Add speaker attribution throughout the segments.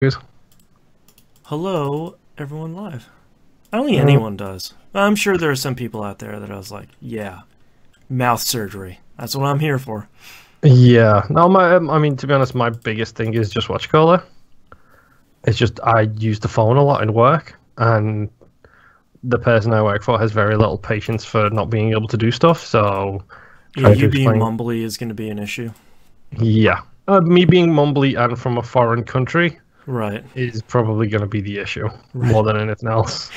Speaker 1: Good.
Speaker 2: Hello, everyone live. I don't think anyone does. I'm sure there are some people out there that I was like, yeah, mouth surgery. That's what I'm here for.
Speaker 1: Yeah. No, I mean, to be honest, my biggest thing is just watch color. It's just I use the phone a lot in work, and the person I work for has very little patience for not being able to do stuff. So,
Speaker 2: Yeah,
Speaker 1: trying to
Speaker 2: you being
Speaker 1: explain.
Speaker 2: mumbly is going to be an issue.
Speaker 1: Yeah. Me being mumbly and from a foreign country
Speaker 2: Right.
Speaker 1: is probably going to be the issue
Speaker 2: Right.
Speaker 1: more than anything else.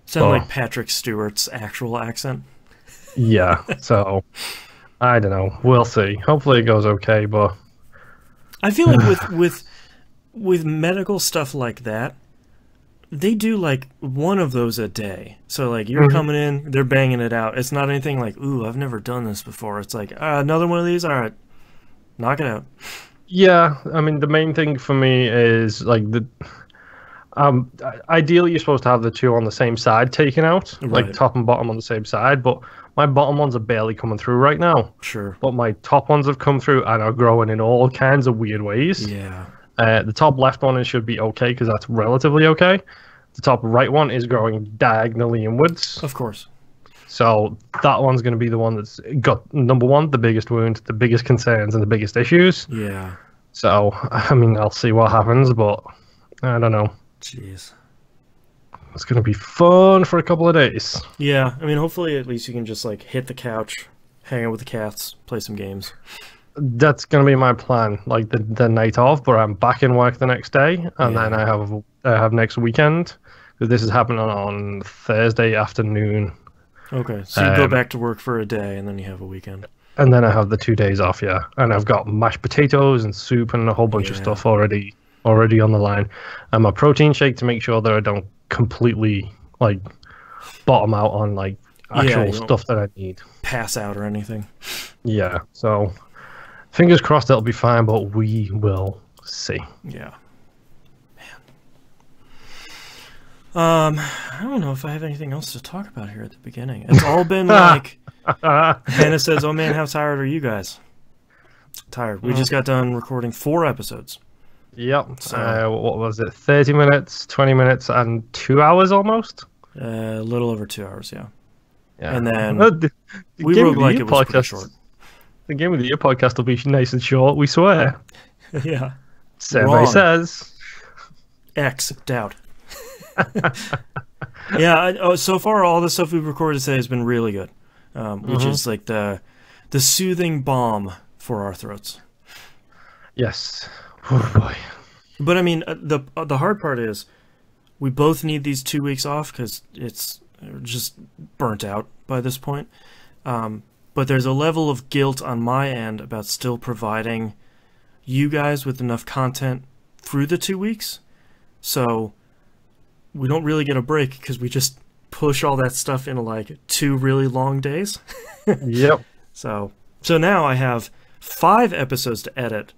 Speaker 2: Sound
Speaker 1: But
Speaker 2: like Patrick Stewart's actual accent.
Speaker 1: yeah, so I don't know. We'll see. Hopefully, it goes okay. But
Speaker 2: I feel like with medical stuff like that, they do like one of those a day. So like you're
Speaker 1: Mhm.
Speaker 2: coming in, they're banging it out. It's not anything like, ooh, I've never done this before. It's like another one of these. All right, knock it out.
Speaker 1: Yeah, I mean, the main thing for me is like the ideally, you're supposed to have the two on the same side taken out, like
Speaker 2: Right.
Speaker 1: top and bottom on the same side. But my bottom ones are barely coming through right now.
Speaker 2: Sure.
Speaker 1: But my top ones have come through and are growing in all kinds of weird ways.
Speaker 2: Yeah.
Speaker 1: The top left one should be okay because that's relatively okay. The top right one is growing diagonally inwards.
Speaker 2: Of course.
Speaker 1: So that one's going to be the one that's got number one, the biggest wound, the biggest concerns, and the biggest issues.
Speaker 2: Yeah.
Speaker 1: So, I mean, I'll see what happens, but I don't know.
Speaker 2: Jeez.
Speaker 1: It's going to be fun for a couple of days.
Speaker 2: Yeah, I mean, hopefully at least you can just like hit the couch, hang out with the cats, play some games.
Speaker 1: That's going to be my plan, like the night off, but I'm back in work the next day, and then
Speaker 2: Yeah.
Speaker 1: I have next weekend, because this is happening on Thursday afternoon,
Speaker 2: Okay, so you go
Speaker 1: um,
Speaker 2: back to work for a day and then you have a weekend.
Speaker 1: and then I have the 2 days off, yeah. And I've got mashed potatoes and soup and a whole bunch of
Speaker 2: Yeah.
Speaker 1: stuff already on the line. And my protein shake to make sure that I don't completely, like, bottom out on, like,
Speaker 2: Yeah,
Speaker 1: actual
Speaker 2: you don't
Speaker 1: stuff that I need.
Speaker 2: pass out or anything.
Speaker 1: Yeah, so fingers crossed it'll be fine, but we will see.
Speaker 2: Yeah. I don't know if I have anything else to talk about here at the beginning. It's all been like Hannah says, "Oh man, how tired are you guys?" Tired. We just got done recording 4 episodes.
Speaker 1: Yep.
Speaker 2: So
Speaker 1: What was it? 30 minutes, 20 minutes, and 2 hours almost?
Speaker 2: a little over 2 hours, yeah.
Speaker 1: Yeah.
Speaker 2: And then
Speaker 1: The
Speaker 2: we
Speaker 1: Game
Speaker 2: wrote
Speaker 1: of the
Speaker 2: like
Speaker 1: Year
Speaker 2: it was pretty
Speaker 1: podcast,
Speaker 2: short.
Speaker 1: the Game of the Year podcast will be nice and short, we swear.
Speaker 2: Yeah.
Speaker 1: Survey
Speaker 2: Wrong.
Speaker 1: says.
Speaker 2: X doubt. Yeah. So far, all the stuff we've recorded today has been really good, which is like the soothing balm for our throats.
Speaker 1: Yes. Oh boy.
Speaker 2: But I mean, the hard part is we both need these 2 weeks off because it's just burnt out by this point. But there's a level of guilt on my end about still providing you guys with enough content through the 2 weeks. So we don't really get a break because we just push all that stuff into like 2 really long days.
Speaker 1: Yep.
Speaker 2: So now I have 5 episodes to edit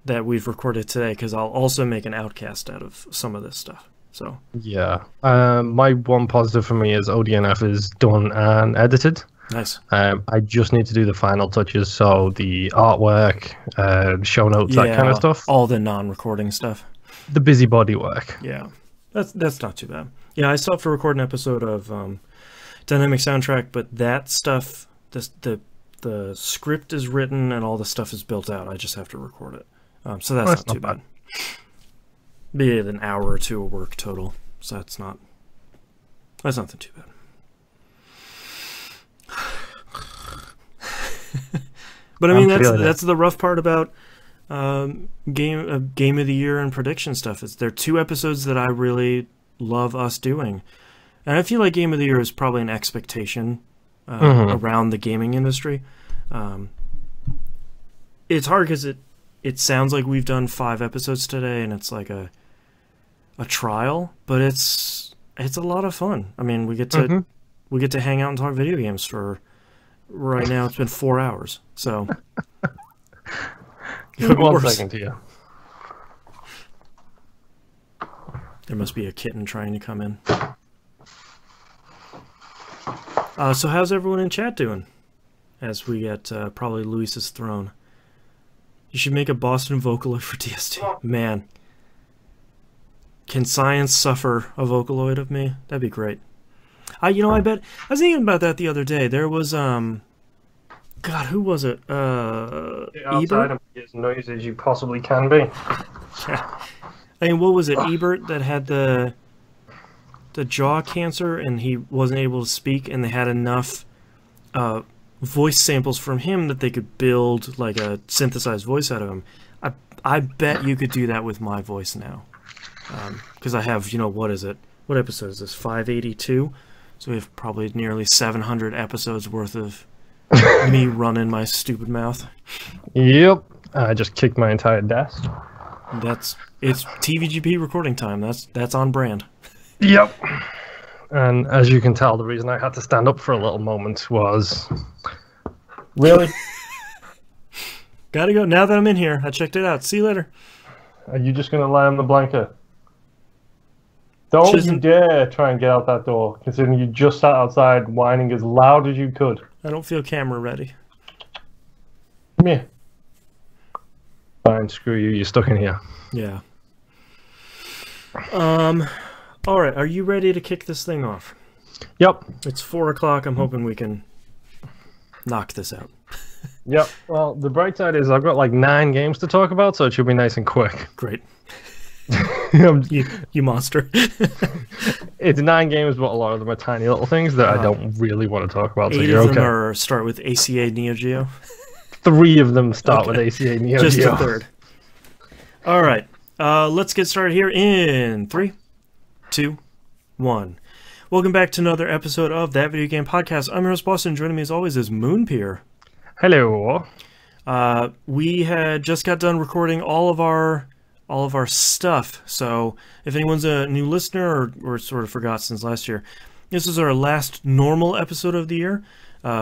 Speaker 2: that we've recorded today because I'll also make an outcast out of some of this stuff. So
Speaker 1: Yeah. My one positive for me is ODNF is done and edited.
Speaker 2: nice.
Speaker 1: I just need to do the final touches, so the artwork, show notes, that kind of stuff.
Speaker 2: all the non-recording stuff.
Speaker 1: The busybody work.
Speaker 2: Yeah, that's not too bad. Yeah, I still have to record an episode of Dynamic Soundtrack, but that stuff, the script is written and all the stuff is built out. I just have to record it. So that's not too bad. Be an hour or 2 of work total. So that's nothing too bad. But I mean, that's the rough part about game of the year and prediction stuff. Is there 2 episodes that I really love us doing, and I feel like game of the year is probably an expectation around the gaming industry. It's hard because it sounds like we've done 5 episodes today, and it's like a trial, but it's a lot of fun. I mean, we get to hang out and talk video games for. Right now, it's been 4 hours, so.
Speaker 1: Give it 1 second to you.
Speaker 2: There must be a kitten trying to come in. So how's everyone in chat doing? As we get probably Luis's throne. You should make a Boston Vocaloid for DST. Man, Can science suffer a Vocaloid of me? That'd be great. I bet I was thinking about that the other day. There was God, who was it?
Speaker 1: Outside of as noisy as you possibly can be.
Speaker 2: Yeah. I mean, what was it? Ebert that had the jaw cancer and he wasn't able to speak, and they had enough voice samples from him that they could build like a synthesized voice out of him. I bet you could do that with my voice now, because I have, what is it? What episode is this? 582. So we have probably nearly 700 episodes worth of me running my stupid mouth.
Speaker 1: Yep. I just kicked my entire desk.
Speaker 2: It's TVGP recording time. That's on brand.
Speaker 1: Yep. And as you can tell, the reason I had to stand up for a little moment was... Really?
Speaker 2: Gotta go. Now that I'm in here, I checked it out. See you later.
Speaker 1: Are you just going to lie on the blanket? Don't you dare try and get out that door, considering you just sat outside whining as loud as you could.
Speaker 2: I don't feel camera ready.
Speaker 1: Come here. Fine, screw you. You're stuck in here.
Speaker 2: Yeah. All right. Are you ready to kick this thing off?
Speaker 1: Yep.
Speaker 2: It's 4 o'clock. I'm hoping we can knock this out.
Speaker 1: Yep. Well, the bright side is I've got like 9 games to talk about, so it should be nice and quick.
Speaker 2: Great. you monster.
Speaker 1: It's 9 games, but a lot of them are tiny little things that I don't really want to talk about.
Speaker 2: 8 of them are start with ACA NeoGeo.
Speaker 1: 3 of them start with ACA NeoGeo.
Speaker 2: Just a third. All right. Let's get started here in 3, 2, 1. Welcome back to another episode of That Video Game Podcast. I'm your host, Boston. Joining me as always is Moonpier.
Speaker 1: Hello.
Speaker 2: We had just got done recording all of our stuff. So if anyone's a new listener or sort of forgot since last year, this is our last normal episode of the year.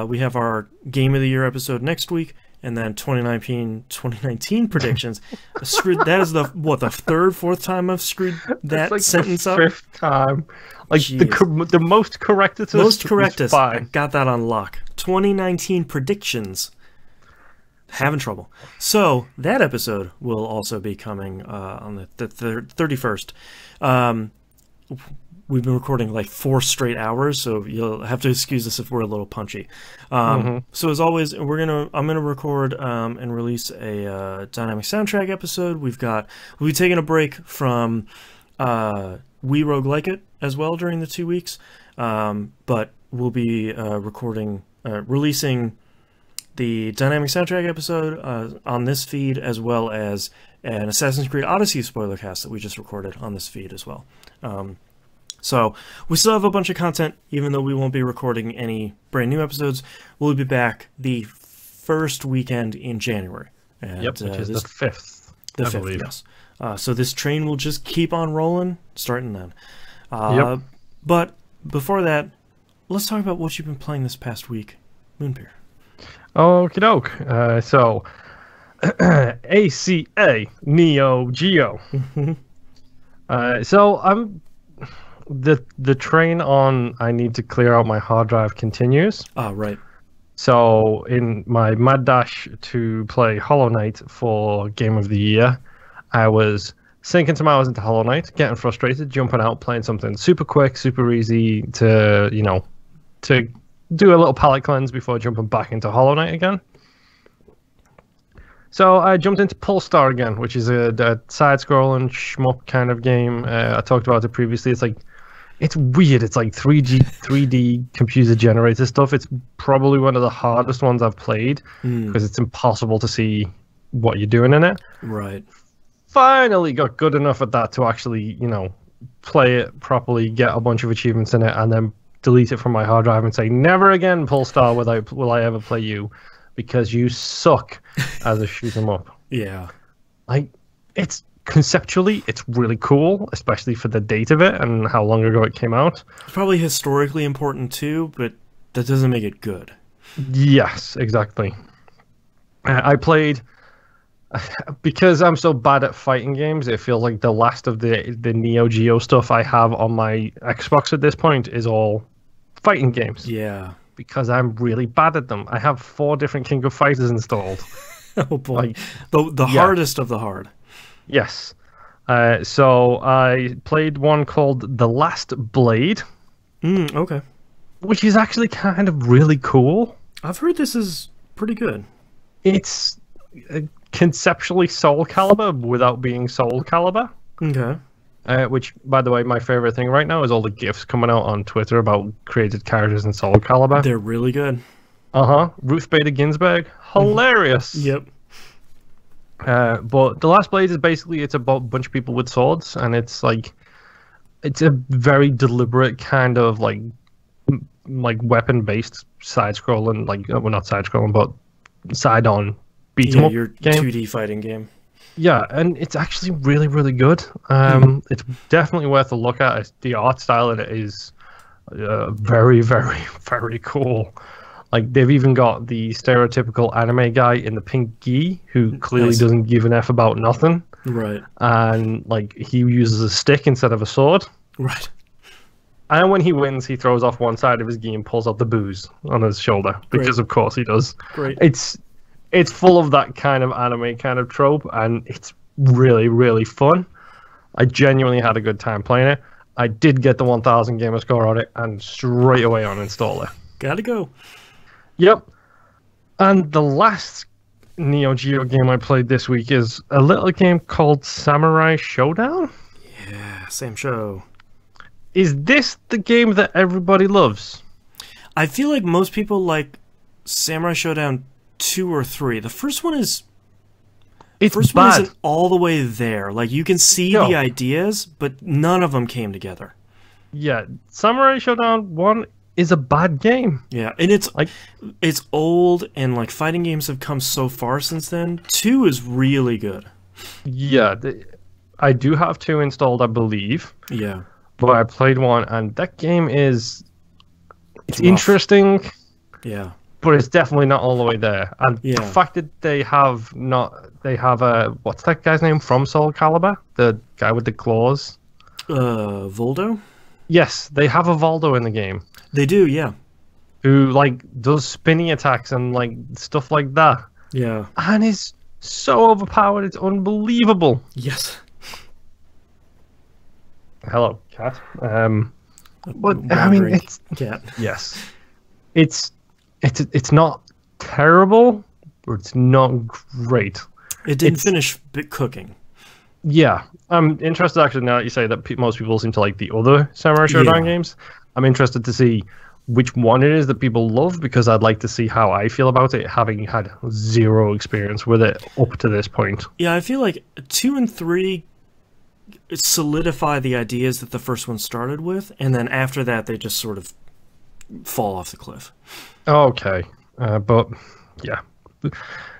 Speaker 2: We have our Game of the Year episode next week, and then 2019 predictions. That is the 3rd, 4th time I've screwed that like sentence up.
Speaker 1: 5th time. Like the most correctest.
Speaker 2: Most correctest. I got that on lock. 2019 predictions. Having trouble. So that episode will also be coming on the 31st. We've been recording like 4 straight hours, so you'll have to excuse us if we're a little punchy. So as always, I'm gonna record and release a dynamic soundtrack episode. We'll be taking a break from We Roguelike It as well during the 2 weeks, but we'll be releasing the dynamic soundtrack episode on this feed, as well as an Assassin's Creed Odyssey spoiler cast that we just recorded on this feed as well. So we still have a bunch of content, even though we won't be recording any brand new episodes. We'll be back the first weekend in January. And,
Speaker 1: which is the 5th.
Speaker 2: The 5th, yes. So this train will just keep on rolling, starting then. But before that, let's talk about what you've been playing this past week, Moonpier.
Speaker 1: Okie doke. So, ACA NeoGeo. So I'm the train on I need to clear out my hard drive continues.
Speaker 2: Right.
Speaker 1: So in my mad dash to play Hollow Knight for Game of the Year, I was sinking some hours into Hollow Knight, getting frustrated, jumping out, playing something super quick, super easy to to do a little palate cleanse before jumping back into Hollow Knight again. So I jumped into Pulstar again, which is a side-scrolling shmup kind of game. I talked about it previously. It's weird. It's like 3D computer-generated stuff. It's probably one of the hardest ones I've played because it's impossible to see what you're doing in it.
Speaker 2: Right.
Speaker 1: Finally got good enough at that to actually, play it properly, get a bunch of achievements in it, and then delete it from my hard drive and say, never again, Pulstar, will I ever play you, because you suck as a shoot 'em up.
Speaker 2: Yeah.
Speaker 1: It's conceptually, it's really cool, especially for the date of it and how long ago it came out.
Speaker 2: It's probably historically important too, but that doesn't make it good.
Speaker 1: Yes, exactly. I played, because I'm so bad at fighting games, it feels like the last of the Neo Geo stuff I have on my Xbox at this point is all fighting games.
Speaker 2: Yeah.
Speaker 1: Because I'm really bad at them. I have 4 different King of Fighters installed.
Speaker 2: Oh boy. The hardest of the hard.
Speaker 1: Yes. So I played one called The Last Blade,
Speaker 2: Okay.
Speaker 1: which is actually kind of really cool.
Speaker 2: I've heard this is pretty good.
Speaker 1: It's conceptually Soul Calibur without being Soul Calibur.
Speaker 2: Okay.
Speaker 1: Which, by the way, my favorite thing right now is all the GIFs coming out on Twitter about created characters in Soul Calibur.
Speaker 2: They're really good.
Speaker 1: Ruth Bader Ginsburg, hilarious.
Speaker 2: Yep.
Speaker 1: But The Last Blade is basically, it's about a bunch of people with swords, and it's like, it's a very deliberate kind of like weapon based side scrolling, like, well, not side scrolling, but side on beat 'em up
Speaker 2: your
Speaker 1: game.
Speaker 2: 2D fighting game.
Speaker 1: Yeah, and it's actually really, really good. It's definitely worth a look at. The art style in it is very, very, very cool. Like, they've even got the stereotypical anime guy in the pink gi who clearly doesn't give an F about nothing.
Speaker 2: Right.
Speaker 1: And, like, he uses a stick instead of a sword.
Speaker 2: Right.
Speaker 1: And when he wins, he throws off one side of his gi and pulls out the booze on his shoulder. Because, of course, he does.
Speaker 2: Great.
Speaker 1: It's full of that kind of anime kind of trope, and it's really, really fun. I genuinely had a good time playing it. I did get the 1000 gamer score on it, and straight away uninstall it.
Speaker 2: Gotta go.
Speaker 1: Yep. And the last NeoGeo game I played this week is a little game called Samurai Showdown.
Speaker 2: Yeah, same show.
Speaker 1: Is this the game that everybody loves?
Speaker 2: I feel like most people like Samurai Showdown 2 or 3. The first one is...
Speaker 1: It's
Speaker 2: first
Speaker 1: bad.
Speaker 2: one isn't all the way there. Like, you can see the ideas, but none of them came together.
Speaker 1: Yeah, Samurai Showdown 1 is a bad game.
Speaker 2: Yeah, and it's
Speaker 1: like,
Speaker 2: it's old, and like fighting games have come so far since then. 2 is really good.
Speaker 1: Yeah, I do have 2 installed, I believe.
Speaker 2: Yeah.
Speaker 1: But I played 1, and that game is... It's
Speaker 2: rough.
Speaker 1: Interesting.
Speaker 2: Yeah.
Speaker 1: But it's definitely not all the way there. And the
Speaker 2: Yeah.
Speaker 1: fact that they have a... What's that guy's name from Soul Calibur? The guy with the claws?
Speaker 2: Voldo?
Speaker 1: Yes, they have a Voldo in the game.
Speaker 2: They do, yeah.
Speaker 1: Who, like, does spinning attacks and, like, stuff like that.
Speaker 2: Yeah.
Speaker 1: And is so overpowered, it's unbelievable.
Speaker 2: Yes.
Speaker 1: Hello, cat. But, I mean,
Speaker 2: Wandering
Speaker 1: it's...
Speaker 2: cat.
Speaker 1: Yes. It's not terrible, but it's not great.
Speaker 2: It didn't finish cooking.
Speaker 1: Yeah, I'm interested actually now that you say that most people seem to like the other Samurai Showdown games. I'm interested to see which one it is that people love, because I'd like to see how I feel about it, having had zero experience with it up to this point.
Speaker 2: Yeah, I feel like 2 and 3 solidify the ideas that the first one started with, and then after that they just sort of fall off the cliff.
Speaker 1: Okay, but yeah,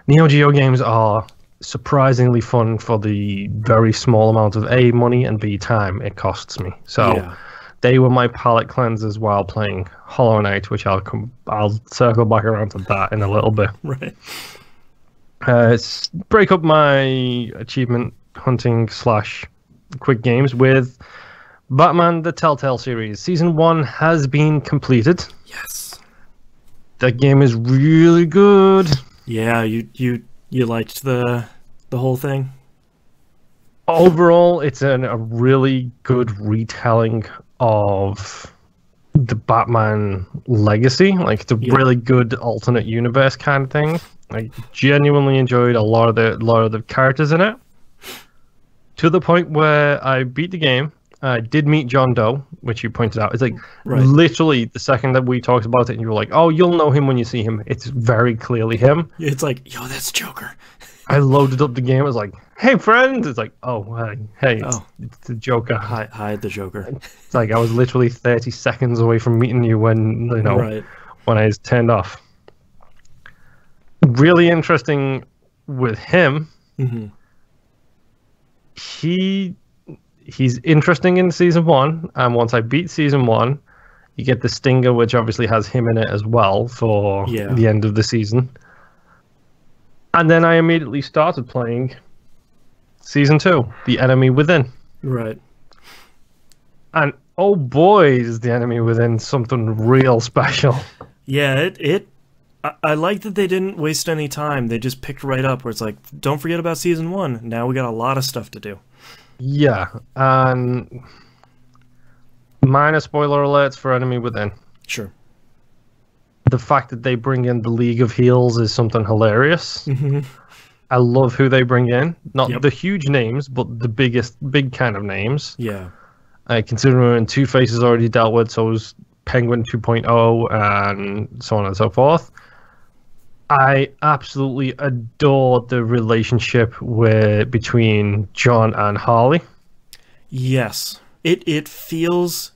Speaker 1: NeoGeo games are surprisingly fun for the very small amount of A, money, and B, time it costs me. So they were my palate cleansers while playing Hollow Knight, which I'll circle back around to that in a little bit.
Speaker 2: Right.
Speaker 1: Break up my achievement hunting / quick games with Batman the TellTale series. Season 1 has been completed.
Speaker 2: Yes.
Speaker 1: That game is really good.
Speaker 2: Yeah, you liked the whole thing?
Speaker 1: Overall, it's a really good retelling of the Batman legacy. Like, it's a really good alternate universe kind of thing. I genuinely enjoyed a lot of the characters in it, to the point where I beat the game. I did meet John Doe, which you pointed out. It's like literally the second that we talked about it, and you were like, "Oh, you'll know him when you see him." It's very clearly him.
Speaker 2: It's like, yo, that's Joker.
Speaker 1: I loaded up the game. I was like, "Hey, friend!" It's like, "Oh, hey, it's the Joker."
Speaker 2: Hide the Joker.
Speaker 1: It's like I was literally 30 seconds away from meeting you when when I was turned off. Really interesting with him.
Speaker 2: Mm-hmm.
Speaker 1: He's interesting in season 1, and once I beat season 1, you get the Stinger, which obviously has him in it as well for the end of the season. And then I immediately started playing season 2, The Enemy Within.
Speaker 2: Right.
Speaker 1: And oh boy, is The Enemy Within something real special.
Speaker 2: Yeah, I like that they didn't waste any time. They just picked right up where it's like, don't forget about season 1. Now we got a lot of stuff to do.
Speaker 1: Yeah, and minor spoiler alerts for Enemy Within.
Speaker 2: Sure.
Speaker 1: The fact that they bring in the League of Heels is something hilarious.
Speaker 2: Mm-hmm.
Speaker 1: I love who they bring in. Not
Speaker 2: Yep.
Speaker 1: the huge names, but the big kind of names.
Speaker 2: Yeah.
Speaker 1: Considering Two-Face is already dealt with, so is Penguin 2.0 and so on and so forth. I absolutely adore the relationship between John and Harley.
Speaker 2: Yes. It feels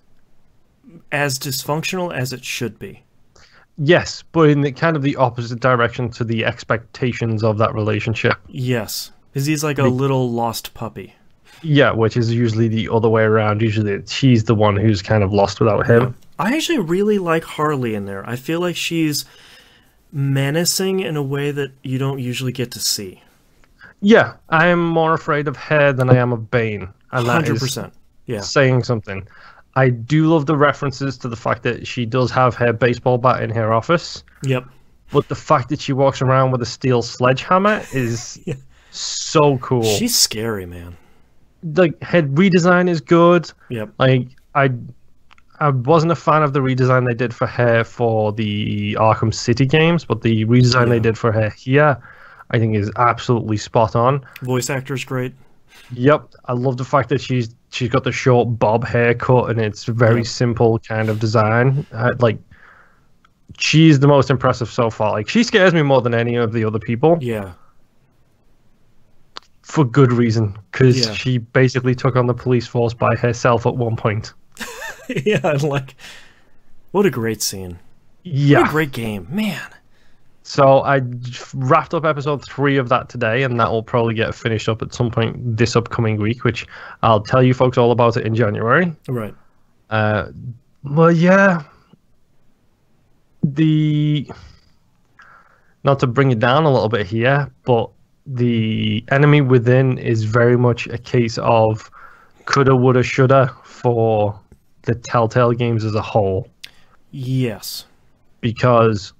Speaker 2: as dysfunctional as it should be.
Speaker 1: Yes, but in the kind of the opposite direction to the expectations of that relationship.
Speaker 2: Yes. Because he's like a little lost puppy.
Speaker 1: Yeah, which is usually the other way around. Usually she's the one who's kind of lost without him.
Speaker 2: Yeah. I actually really like Harley in there. I feel like she's menacing in a way that you don't usually get to see.
Speaker 1: Yeah, I am more afraid of her than I am of Bane. And
Speaker 2: 100%. Yeah.
Speaker 1: Saying something. I do love the references to the fact that she does have her baseball bat in her office.
Speaker 2: Yep.
Speaker 1: But the fact that she walks around with a steel sledgehammer is
Speaker 2: Yeah.
Speaker 1: so cool.
Speaker 2: She's scary, man.
Speaker 1: Like, her redesign is good.
Speaker 2: Yep.
Speaker 1: Like, I wasn't a fan of the redesign they did for her for the Arkham City games, but the redesign they did for her here, I think, is absolutely spot on.
Speaker 2: Voice actor's great.
Speaker 1: Yep, I love the fact that she's got the short bob haircut and it's very simple kind of design. Like, she's the most impressive so far. Like, she scares me more than any of the other people.
Speaker 2: Yeah.
Speaker 1: For good reason, because
Speaker 2: Yeah.
Speaker 1: she basically took on the police force by herself at one point.
Speaker 2: Yeah, and like, what a great scene.
Speaker 1: Yeah.
Speaker 2: What a great game. Man.
Speaker 1: So I wrapped up episode 3 of that today, and that will probably get finished up at some point this upcoming week, which I'll tell you folks all about it in January.
Speaker 2: Right.
Speaker 1: Well, yeah. Not to bring it down a little bit here, but the Enemy Within is very much a case of coulda, woulda, shoulda for the TellTale games as a whole.
Speaker 2: Yes.
Speaker 1: Because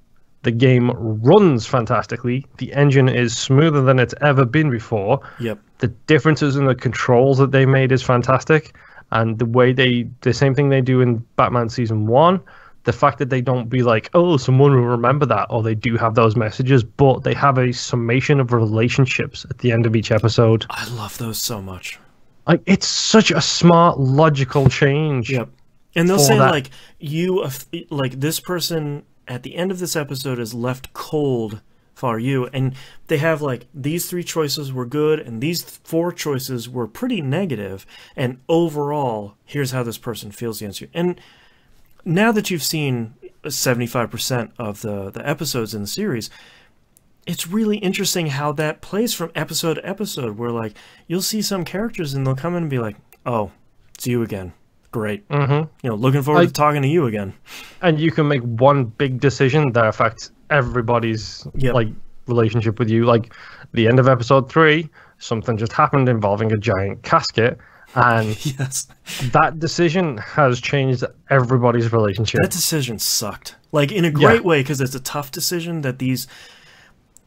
Speaker 1: the game runs fantastically. The engine is smoother than it's ever been before.
Speaker 2: Yep.
Speaker 1: The differences in the controls that they made is fantastic. And the same thing they do in Batman Season 1, the fact that they don't be like, oh, someone will remember that, or they do have those messages, but they have a summation of relationships at the end of each episode.
Speaker 2: I love those so much.
Speaker 1: Like, it's such a smart, logical change.
Speaker 2: Yep. And they'll say,
Speaker 1: that.
Speaker 2: like, this person at the end of this episode is left cold for you. And they have, like, these 3 choices were good, and these 4 choices were pretty negative. And overall, here's how this person feels against you. And now that you've seen 75% of the episodes in the series, it's really interesting how that plays from episode to episode, where, like, you'll see some characters and they'll come in and be like, oh, it's you again. Great.
Speaker 1: Mm-hmm.
Speaker 2: You know, looking forward to talking to you again.
Speaker 1: And you can make one big decision that affects everybody's like relationship with you. Like the end of episode 3, something just happened involving a giant casket, and that decision has changed everybody's relationship.
Speaker 2: That decision sucked. Like, in a great way, because it's a tough decision that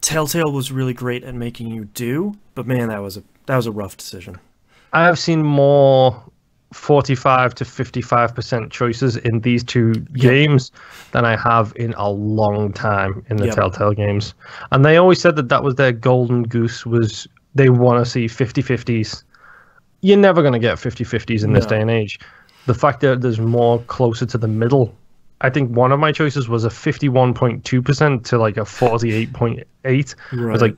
Speaker 2: TellTale was really great at making you do. But man, that was a rough decision.
Speaker 1: I have seen more 45 to 55% choices in these 2 games than I have in a long time in the TellTale games. And they always said that was their golden goose, was they want to see 50-50s. You're never going to get 50-50s in this day and age. The fact that there's more closer to the middle. I think one of my choices was a 51.2% to like a 48.8.
Speaker 2: Right.
Speaker 1: I was like,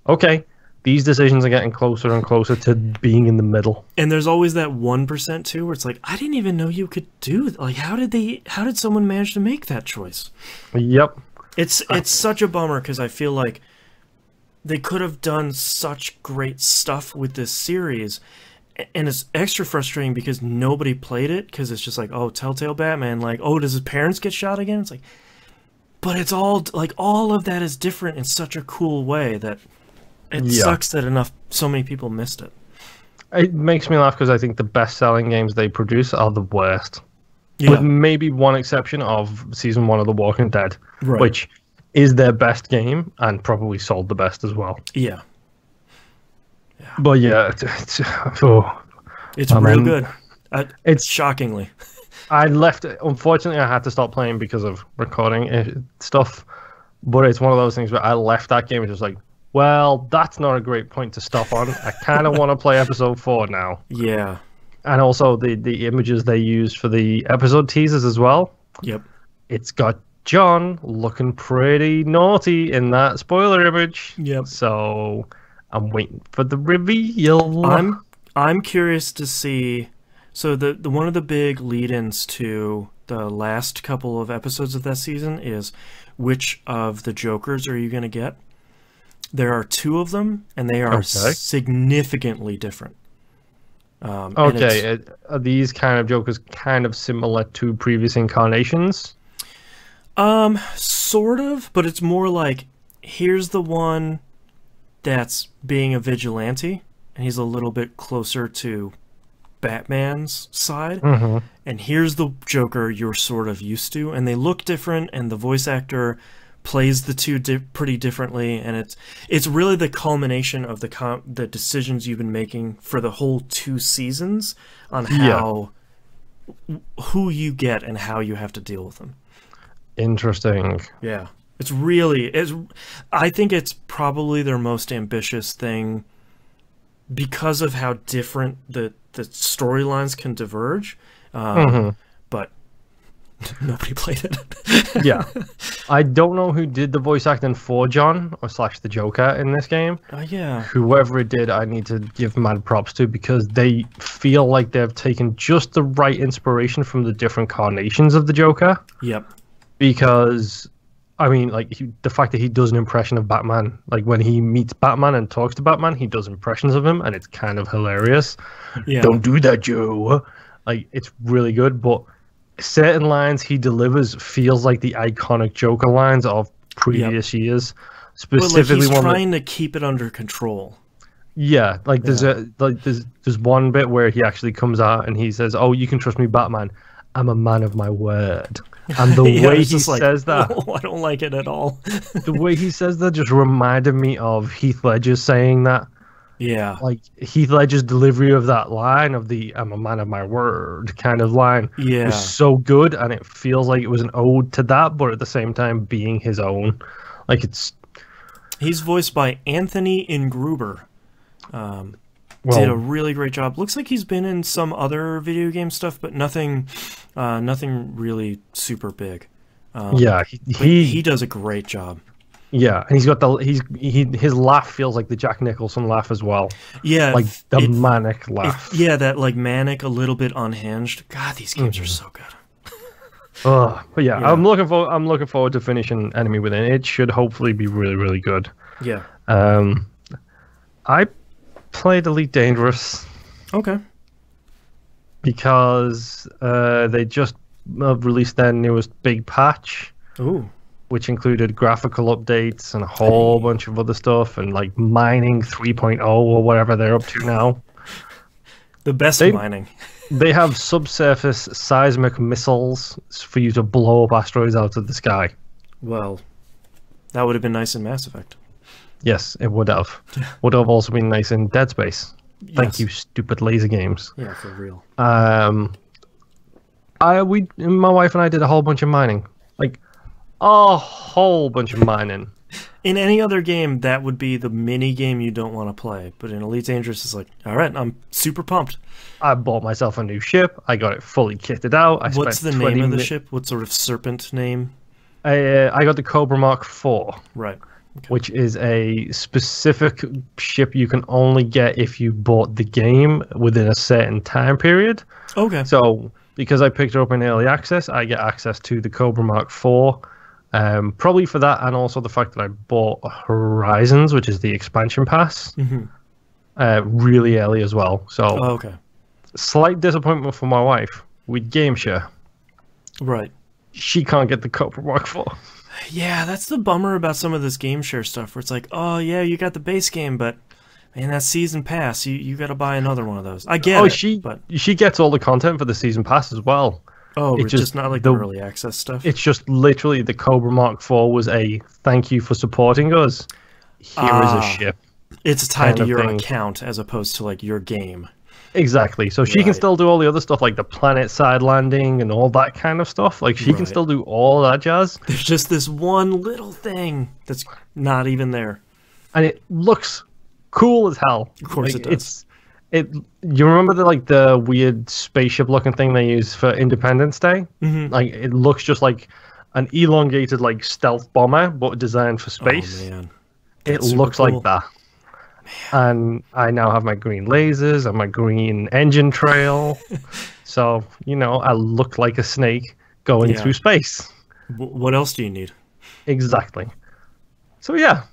Speaker 1: okay, these decisions are getting closer and closer to being in the middle.
Speaker 2: And there's always that 1% too, where it's like, I didn't even know you could do that. Like, how did someone manage to make that choice?
Speaker 1: Yep.
Speaker 2: It's such a bummer, because I feel like they could have done such great stuff with this series, and it's extra frustrating because nobody played it, because it's just like, oh, TellTale Batman, like, oh, does his parents get shot again? It's like, but it's all like, all of that is different in such a cool way that it sucks that so many people missed it.
Speaker 1: It makes me laugh because I think the best-selling games they produce are the worst.
Speaker 2: Yeah.
Speaker 1: With maybe one exception of Season 1 of The Walking Dead, which is their best game and probably sold the best as well.
Speaker 2: Yeah.
Speaker 1: But yeah,
Speaker 2: It's real good.
Speaker 1: It's
Speaker 2: shockingly.
Speaker 1: I left. Unfortunately, I had to stop playing because of recording stuff. But it's one of those things where I left that game and just like, well, that's not a great point to stop on. I kind of want to play episode 4 now.
Speaker 2: Yeah.
Speaker 1: And also the images they used for the episode teasers as well.
Speaker 2: Yep.
Speaker 1: It's got John looking pretty naughty in that spoiler image.
Speaker 2: Yep.
Speaker 1: So I'm waiting for the reveal.
Speaker 2: I'm curious to see. So the one of the big lead-ins to the last couple of episodes of that season is which of the Jokers are you going to get? There are 2 of them, and they are significantly different.
Speaker 1: Okay, are these kind of Jokers kind of similar to previous incarnations?
Speaker 2: Sort of, but it's more like, here's the one that's being a vigilante, and he's a little bit closer to Batman's side, and here's the Joker you're sort of used to, and they look different, and the voice actor plays the 2 pretty differently, and it's really the culmination of the decisions you've been making for the whole 2 seasons on how who you get and how you have to deal with them.
Speaker 1: Interesting.
Speaker 2: Yeah, I think it's probably their most ambitious thing because of how different the storylines can diverge. But nobody played it.
Speaker 1: Yeah. I don't know who did the voice acting for John or / the Joker in this game.
Speaker 2: Yeah.
Speaker 1: Whoever it did, I need to give mad props to because they feel like they've taken just the right inspiration from the different carnations of the Joker.
Speaker 2: Yep.
Speaker 1: Because, I mean, like, the fact that he does an impression of Batman, like, when he meets Batman and talks to Batman, he does impressions of him, and it's kind of hilarious.
Speaker 2: Yeah.
Speaker 1: Don't do that, Joe. Like, it's really good, but certain lines he delivers feels like the iconic Joker lines of previous years. Specifically,
Speaker 2: he's trying to keep it under control.
Speaker 1: Yeah, like there's one bit where he actually comes out and he says, "Oh, you can trust me, Batman. I'm a man of my word." And the way he says that,
Speaker 2: I don't like it at all.
Speaker 1: The way he says that just reminded me of Heath Ledger saying that.
Speaker 2: Yeah.
Speaker 1: Like Heath Ledger's delivery of that line of the "I'm a man of my word" kind of line was so good, and it feels like it was an ode to that, but at the same time being his own. Like
Speaker 2: he's voiced by Anthony Ingruber. Did a really great job. Looks like he's been in some other video game stuff, but nothing really super big. He does a great job.
Speaker 1: Yeah, and he's got his laugh feels like the Jack Nicholson laugh as well.
Speaker 2: Yeah,
Speaker 1: like the manic laugh.
Speaker 2: That like manic, a little bit unhinged. God, these games are so good.
Speaker 1: But yeah, I'm looking forward to finishing Enemy Within. It should hopefully be really, really good.
Speaker 2: Yeah.
Speaker 1: I played Elite Dangerous.
Speaker 2: Okay.
Speaker 1: Because they just released their newest big patch.
Speaker 2: Ooh.
Speaker 1: Which included graphical updates and a whole bunch of other stuff, and like mining 3.0 or whatever they're up to now.
Speaker 2: The best mining.
Speaker 1: They have subsurface seismic missiles for you to blow up asteroids out of the sky.
Speaker 2: Well, that would have been nice in Mass Effect.
Speaker 1: Yes, it would have. Would have also been nice in Dead Space. Thank you, stupid laser games.
Speaker 2: Yeah, for real.
Speaker 1: My wife and I did a whole bunch of mining. Like, a whole bunch of mining.
Speaker 2: In any other game, that would be the mini game you don't want to play. But in Elite Dangerous, it's like, all right, I'm super pumped.
Speaker 1: I bought myself a new ship. I got it fully kitted out.
Speaker 2: What's the name of the ship? What sort of serpent name?
Speaker 1: I got the Cobra Mark IV.
Speaker 2: Right. Okay.
Speaker 1: Which is a specific ship you can only get if you bought the game within a certain time period.
Speaker 2: Okay.
Speaker 1: So, because I picked it up in early access, I get access to the Cobra Mark IV. Probably for that, and also the fact that I bought Horizons, which is the expansion pass, really early as well. So, slight disappointment for my wife. We game share.
Speaker 2: Right.
Speaker 1: She can't get the Cobra Mark IV.
Speaker 2: Yeah, that's the bummer about some of this game share stuff, where it's like, oh yeah, you got the base game, but man, that season pass, you got to buy another one of those. I get it. But
Speaker 1: she gets all the content for the season pass as well.
Speaker 2: Oh, it's just not like the early access stuff?
Speaker 1: It's just literally the Cobra Mark IV was a thank you for supporting us. Here is a ship.
Speaker 2: It's tied to your account as opposed to like your game.
Speaker 1: Exactly. So she can
Speaker 2: Right.
Speaker 1: still do all the other stuff like the planet side landing and all that kind of stuff. Like she can
Speaker 2: Right.
Speaker 1: still do all that jazz.
Speaker 2: There's just this one little thing that's not even there.
Speaker 1: And it looks cool as hell.
Speaker 2: Of course
Speaker 1: Like,
Speaker 2: it does.
Speaker 1: You remember the weird spaceship looking thing they use for Independence Day?
Speaker 2: Mm-hmm.
Speaker 1: Like it looks just like an elongated like stealth bomber, but designed for space.
Speaker 2: Oh man,
Speaker 1: It
Speaker 2: that's super
Speaker 1: looks
Speaker 2: cool.
Speaker 1: like that. And I now have my green lasers and my green engine trail. So, you know, I look like a snake going
Speaker 2: Yeah.
Speaker 1: through space.
Speaker 2: What else do you need?
Speaker 1: Exactly. So, yeah,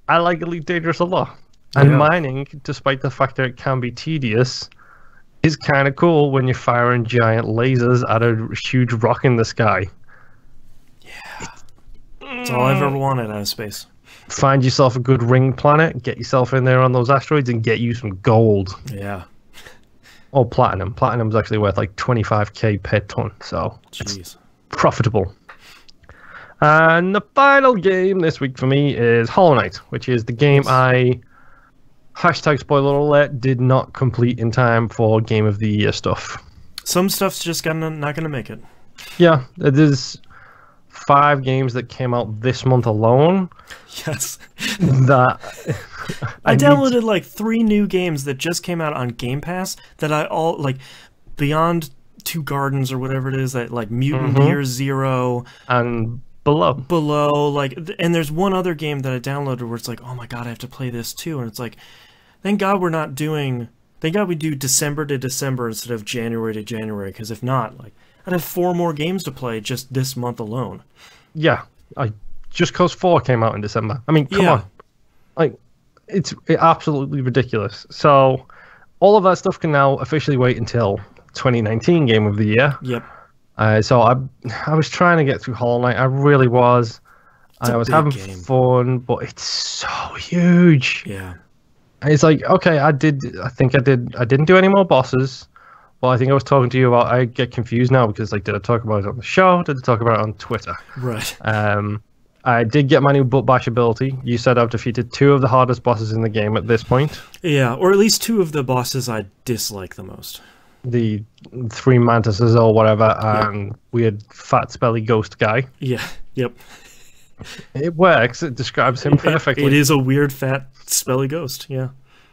Speaker 1: I like Elite Dangerous a lot. And
Speaker 2: Yeah.
Speaker 1: mining, despite the fact that it can be tedious, is kind of cool when you're firing giant lasers at a huge rock in the sky.
Speaker 2: It's all I've ever wanted out of space.
Speaker 1: Find yourself a good ring planet, get yourself in there on those asteroids, and get you some gold.
Speaker 2: Yeah.
Speaker 1: Or platinum. Platinum's actually worth like 25k per ton, so it's
Speaker 2: Jeez.
Speaker 1: profitable. And the final game this week for me is Hollow Knight, which is the game I, hashtag spoiler alert, did not complete in time for Game of the Year stuff.
Speaker 2: Some stuff's just not gonna make it.
Speaker 1: Yeah, there's 5 games that came out this month alone
Speaker 2: Yes.
Speaker 1: that
Speaker 2: I
Speaker 1: need
Speaker 2: downloaded like 3 new games that just came out on Game Pass that I all like Beyond Two Gardens or whatever it is, that like Mutant Year Zero,
Speaker 1: and below.
Speaker 2: like, and there's one other game that I downloaded where it's like, oh my god, I have to play this too, and it's like, thank God we do December to December instead of January to January, because if not, like, I'd have 4 more games to play just this month alone.
Speaker 1: Yeah, just cause 4 came out in December. I mean, come on, like it's absolutely ridiculous. So all of that stuff can now officially wait until 2019 Game of the Year.
Speaker 2: Yep.
Speaker 1: So I was trying to get through Hollow Knight. I really was.
Speaker 2: It's a
Speaker 1: I was
Speaker 2: big
Speaker 1: having
Speaker 2: game.
Speaker 1: fun, but it's so huge.
Speaker 2: Yeah.
Speaker 1: And it's like, okay, I didn't do any more bosses. Well, I think I was talking to you about. I get confused now because, like, did I talk about it on the show? Did I talk about it on Twitter?
Speaker 2: Right.
Speaker 1: I did get my new butt bash ability. You said I've defeated 2 of the hardest bosses in the game at this point.
Speaker 2: Yeah, or at least 2 of the bosses I dislike the most.
Speaker 1: The 3 mantises or whatever, and weird fat spelly ghost guy.
Speaker 2: Yeah. Yep.
Speaker 1: It works. It describes him perfectly.
Speaker 2: It is a weird, fat, spelly ghost. Yeah.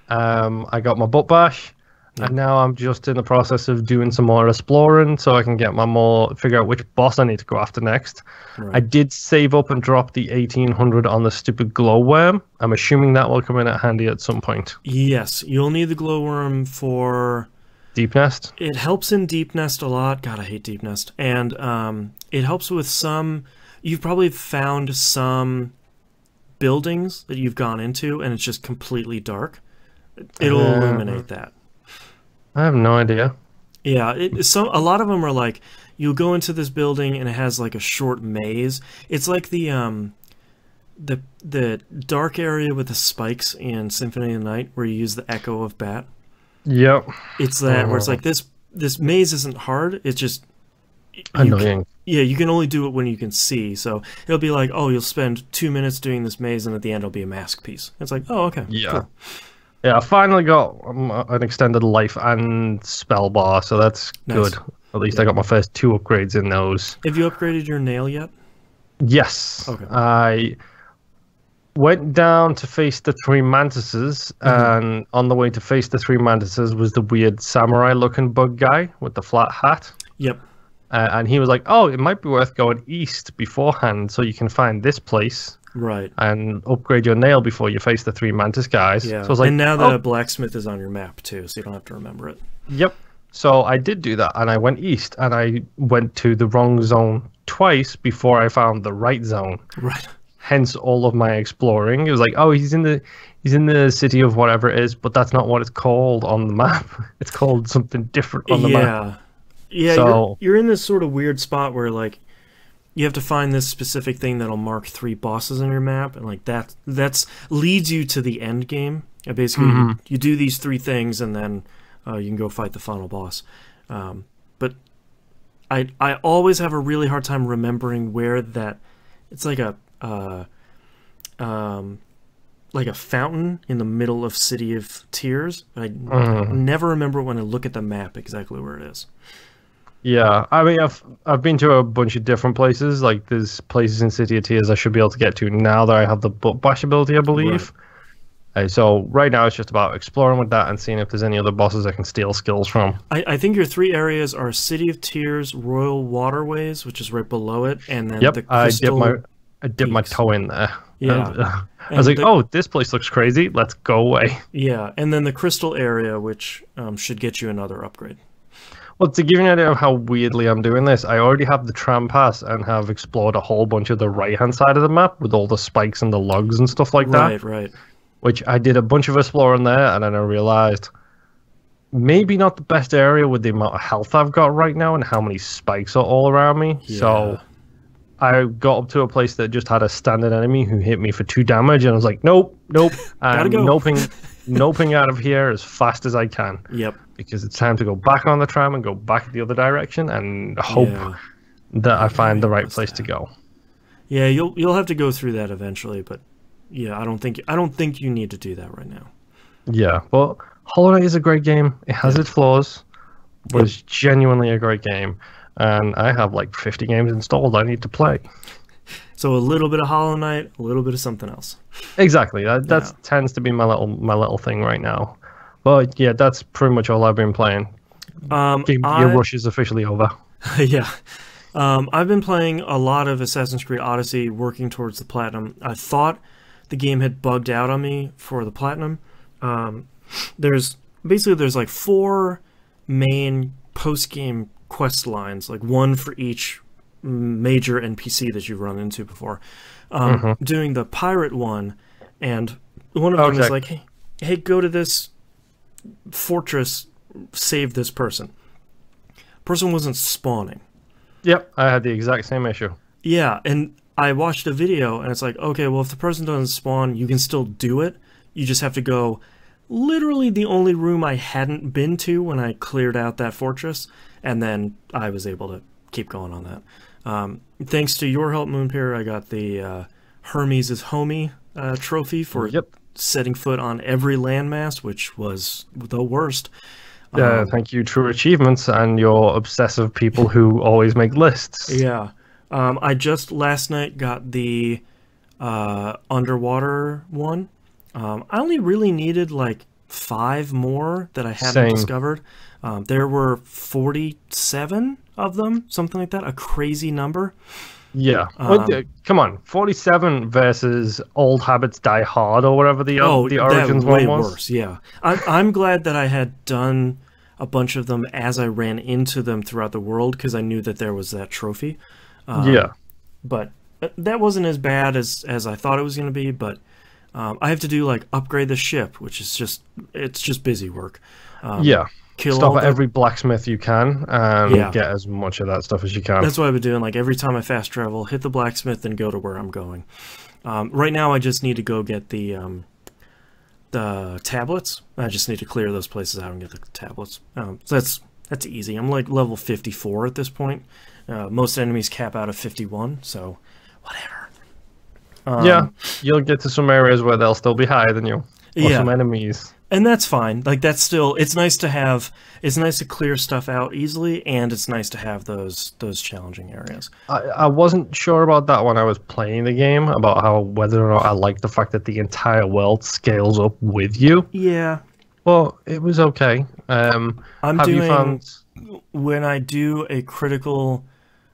Speaker 1: I got my butt bash, and now I'm just in the process of doing some more exploring so I can get figure out which boss I need to go after next.
Speaker 2: Right.
Speaker 1: I did save up and drop the 1800 on the stupid glowworm. I'm assuming that will come in handy at some point.
Speaker 2: Yes, you'll need the glowworm for
Speaker 1: Deep Nest?
Speaker 2: It helps in Deep Nest a lot. God, I hate Deep Nest. And it helps with some... You've probably found some buildings that you've gone into, and it's just completely dark. It'll illuminate that.
Speaker 1: I have no idea.
Speaker 2: Yeah, a lot of them are like, you'll go into this building, and it has like a short maze. It's like the dark area with the spikes in Symphony of the Night, where you use the Echo of Bat.
Speaker 1: Yep.
Speaker 2: It's that where it's like this maze isn't hard. It's just
Speaker 1: Annoying.
Speaker 2: You can only do it when you can see. So it'll be like, oh, you'll spend 2 minutes doing this maze, and at the end it'll be a mask piece. It's like, oh, okay.
Speaker 1: Yeah.
Speaker 2: Cool.
Speaker 1: Yeah, I finally got an extended life and spell bar, so that's
Speaker 2: Nice.
Speaker 1: good. At least I got my first 2 upgrades in those.
Speaker 2: Have you upgraded your nail yet?
Speaker 1: Yes.
Speaker 2: Okay.
Speaker 1: I went down to face the 3 mantises, and on the way to face the 3 mantises was the weird samurai-looking bug guy with the flat hat.
Speaker 2: Yep.
Speaker 1: And he was like, oh, it might be worth going east beforehand so you can find this place
Speaker 2: Right.
Speaker 1: and upgrade your nail before you face the 3 mantis guys.
Speaker 2: Yeah.
Speaker 1: So I was like,
Speaker 2: and now the blacksmith is on your map too, so you don't have to remember it.
Speaker 1: Yep. So I did do that, and I went east, and I went to the wrong zone twice before I found the right zone.
Speaker 2: Right.
Speaker 1: Hence all of my exploring. It was like, oh, he's in the city of whatever it is, but that's not what it's called on the map. It's called something different on the map.
Speaker 2: Yeah,
Speaker 1: So-
Speaker 2: you're in this sort of weird spot where like you have to find this specific thing that'll mark 3 bosses on your map, and like that's leads you to the end game. And basically, you do these 3 things, and then you can go fight the final boss. But I always have a really hard time remembering where that. It's like a like a fountain in the middle of City of Tears. I never remember when I look at the map exactly where it is.
Speaker 1: Yeah, I mean, I've been to a bunch of different places. Like, there's places in City of Tears I should be able to get to now that I have the butt bash ability, I believe. Right. So right now it's just about exploring with that and seeing if there's any other bosses I can steal skills from.
Speaker 2: I think your 3 areas are City of Tears, Royal Waterways, which is right below it, and then the Crystal
Speaker 1: I dipped my toe in there.
Speaker 2: Yeah.
Speaker 1: And, I was like, oh, this place looks crazy. Let's go away.
Speaker 2: Yeah, and then the Crystal area, which should get you another upgrade.
Speaker 1: Well, to give you an idea of how weirdly I'm doing this, I already have the tram pass and have explored a whole bunch of the right-hand side of the map with all the spikes and the logs and stuff like that.
Speaker 2: Right.
Speaker 1: Which I did a bunch of exploring there, and then I realized maybe not the best area with the amount of health I've got right now and how many spikes are all around me. Yeah. So I got up to a place that just had a standard enemy who hit me for 2 damage, and I was like, nope. I'm noping out of here as fast as I can.
Speaker 2: Yep.
Speaker 1: Because it's time to go back on the tram and go back the other direction and hope that I find the right place to go.
Speaker 2: Yeah, you'll have to go through that eventually, but yeah, I don't think you need to do that right now.
Speaker 1: Yeah, but Hollow Knight is a great game. It has its flaws, but it's genuinely a great game. And I have like 50 games installed I need to play.
Speaker 2: So a little bit of Hollow Knight, a little bit of something else.
Speaker 1: Exactly. That tends to be my little thing right now. But yeah, that's pretty much all I've been playing. Your rush is officially over.
Speaker 2: Yeah. I've been playing a lot of Assassin's Creed Odyssey, working towards the Platinum. I thought the game had bugged out on me for the Platinum. There's like 4 main post-game quest lines, like 1 for each major NPC that you've run into before. Doing the pirate one, and one of them is like, hey, go to this fortress, save this person. Person wasn't spawning.
Speaker 1: Yep, I had the exact same issue.
Speaker 2: Yeah, and I watched a video, and it's like, okay, well, if the person doesn't spawn, you can still do it. You just have to go literally the only room I hadn't been to when I cleared out that fortress, and then I was able to keep going on that. Thanks to your help, Moonpear, I got the Hermes is Homie trophy for setting foot on every landmass, which was the worst.
Speaker 1: Thank you, True Achievements, and your obsessive people who always make lists.
Speaker 2: Yeah. I just last night got the underwater one. I only really needed like 5 more that I hadn't discovered. There were 47 of them, something like that, a crazy number.
Speaker 1: Yeah. Come on, 47 versus Old Habits Die Hard or whatever the Origins one was.
Speaker 2: Worse, yeah. I'm glad that I had done a bunch of them as I ran into them throughout the world, because I knew that there was that trophy. But that wasn't as bad as I thought it was going to be, but I have to do like upgrade the ship, which is just busy work.
Speaker 1: Stop at every blacksmith you can and get as much of that stuff as you can.
Speaker 2: That's what I've been doing. Like every time I fast travel, hit the blacksmith and go to where I'm going. Right now, I just need to go get the tablets. I just need to clear those places out and get the tablets. So that's easy. I'm like level 54 at this point. Most enemies cap out at 51, so whatever.
Speaker 1: You'll get to some areas where they'll still be higher than you. Or some enemies. And
Speaker 2: that's fine. Like that's still, it's nice to clear stuff out easily, and it's nice to have those challenging areas.
Speaker 1: I wasn't sure about that when I was playing the game, about whether or not I liked the fact that the entire world scales up with you.
Speaker 2: Yeah.
Speaker 1: Well, it was okay.
Speaker 2: When I do a critical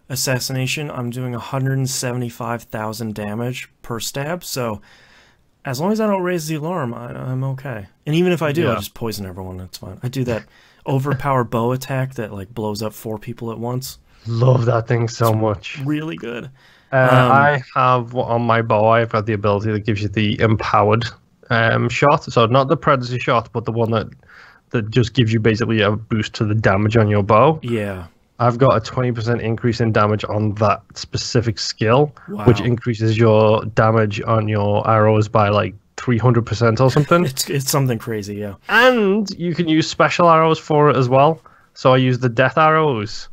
Speaker 2: assassination, I'm doing 175,000 damage per stab, so as long as I don't raise the alarm, I'm okay. And even if I do, I just poison everyone. It's fine. I do that overpowered bow attack that like blows up 4 people at once.
Speaker 1: Love that thing so much.
Speaker 2: Really good.
Speaker 1: I have on my bow. I've got the ability that gives you the empowered shot. So not the predator shot, but the one that just gives you basically a boost to the damage on your bow.
Speaker 2: Yeah.
Speaker 1: I've got a 20% increase in damage on that specific skill, which increases your damage on your arrows by like 300% or something.
Speaker 2: It's something crazy, yeah.
Speaker 1: And you can use special arrows for it as well. So I use the death arrows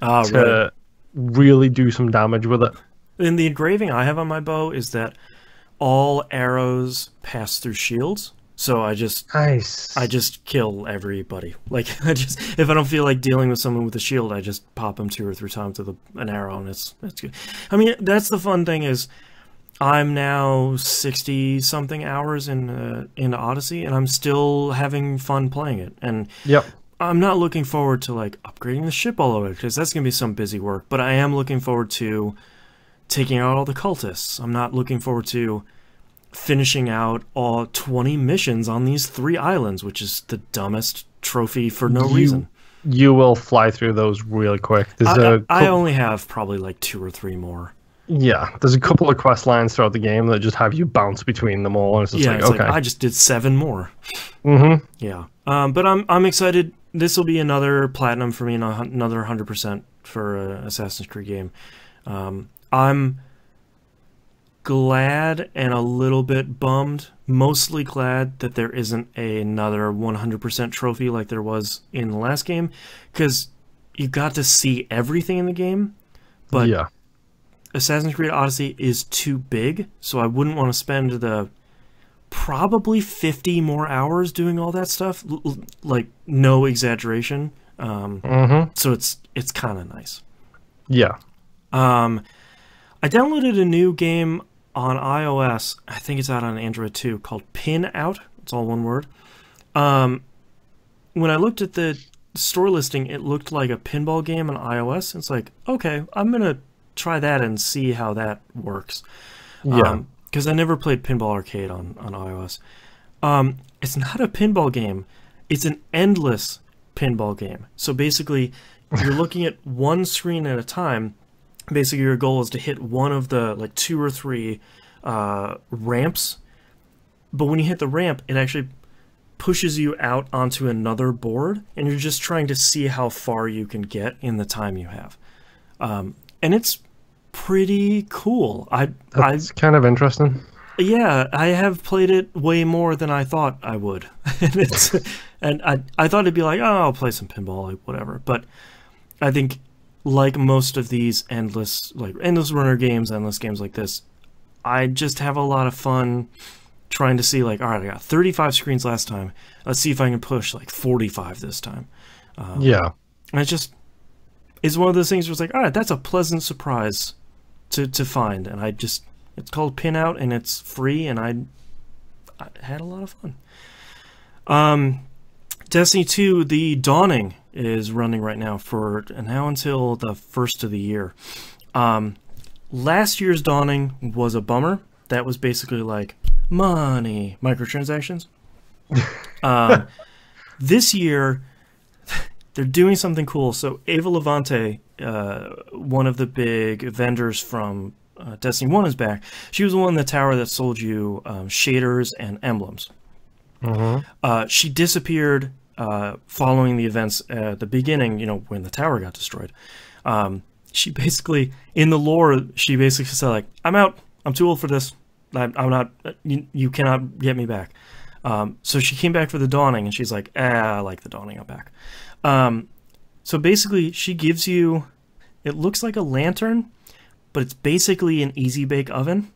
Speaker 1: to really do some damage with it.
Speaker 2: And the engraving I have on my bow is that all arrows pass through shields. So I just kill everybody. Like, if I don't feel like dealing with someone with a shield, I just pop them 2 or 3 times with an arrow, and it's good. I mean, that's the fun thing is, I'm now 60-something hours in Odyssey, and I'm still having fun playing it. And
Speaker 1: yep.
Speaker 2: I'm not looking forward to like upgrading the ship all over, because that's gonna be some busy work. But I am looking forward to taking out all the cultists. I'm not looking forward to finishing out all 20 missions on these 3 islands, which is the dumbest trophy for no reason.
Speaker 1: You will fly through those really quick.
Speaker 2: I only have probably like 2 or 3 more.
Speaker 1: Yeah, there's a couple of quest lines throughout the game that just have you bounce between them all, and it's just like, okay.
Speaker 2: Like, I just did 7 more.
Speaker 1: Mm-hmm.
Speaker 2: Yeah. But I'm excited. This will be another platinum for me, and another 100% for an Assassin's Creed game. I'm glad and a little bit bummed, mostly glad that there isn't another 100% trophy like there was in the last game, because you got to see everything in the game, but
Speaker 1: yeah.
Speaker 2: Assassin's Creed Odyssey is too big, so I wouldn't want to spend the probably 50 more hours doing all that stuff, like, no exaggeration. So it's kind of nice.
Speaker 1: Yeah.
Speaker 2: I downloaded a new game on iOS. I think it's out on Android too, called PinOut. It's all one word. When I looked at the store listing, it looked like a pinball game on iOS. It's like, okay, I'm gonna try that and see how that works.
Speaker 1: Yeah.
Speaker 2: Because I never played Pinball Arcade on iOS. It's not a pinball game. It's an endless pinball game. So basically, you're looking at one screen at a time. Basically, your goal is to hit one of the like 2 or 3 ramps. But when you hit the ramp, it actually pushes you out onto another board, and you're just trying to see how far you can get in the time you have. And it's pretty cool. That's
Speaker 1: kind of interesting.
Speaker 2: Yeah, I have played it way more than I thought I would. and I thought it'd be like, oh, I'll play some pinball, like whatever. But I think, like most of these endless runner games, endless games like this, I just have a lot of fun trying to see, like, all right, I got 35 screens last time. Let's see if I can push like 45 this time.
Speaker 1: Yeah.
Speaker 2: And it's one of those things where it's like, all right, that's a pleasant surprise to find. And it's called PinOut, and it's free, and I had a lot of fun. Destiny 2, The Dawning, is running right now for now until the 1st of the year. Last year's Dawning was a bummer. That was basically like money, microtransactions. This year, they're doing something cool. So Ava Levante, one of the big vendors from Destiny 1, is back. She was the one in the tower that sold you shaders and emblems. She disappeared following the events at the beginning, when the tower got destroyed. She basically, in the lore, she basically said, like, I'm out. I'm too old for this. I'm not, you cannot get me back. So she came back for the Dawning, and she's like, I like the Dawning, I'm back. So basically, she gives you, it looks like a lantern, but it's basically an easy bake oven.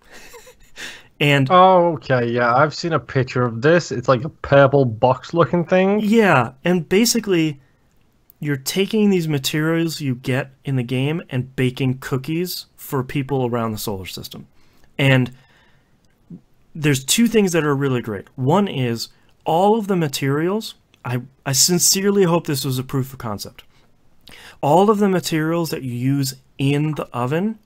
Speaker 2: And
Speaker 1: oh, okay, yeah, I've seen a picture of this. It's like a purple box looking thing.
Speaker 2: Yeah, and basically, you're taking these materials you get in the game and baking cookies for people around the solar system. And there's 2 things that are really great. One is all of the materials, I sincerely hope this was a proof of concept. All of the materials that you use in the oven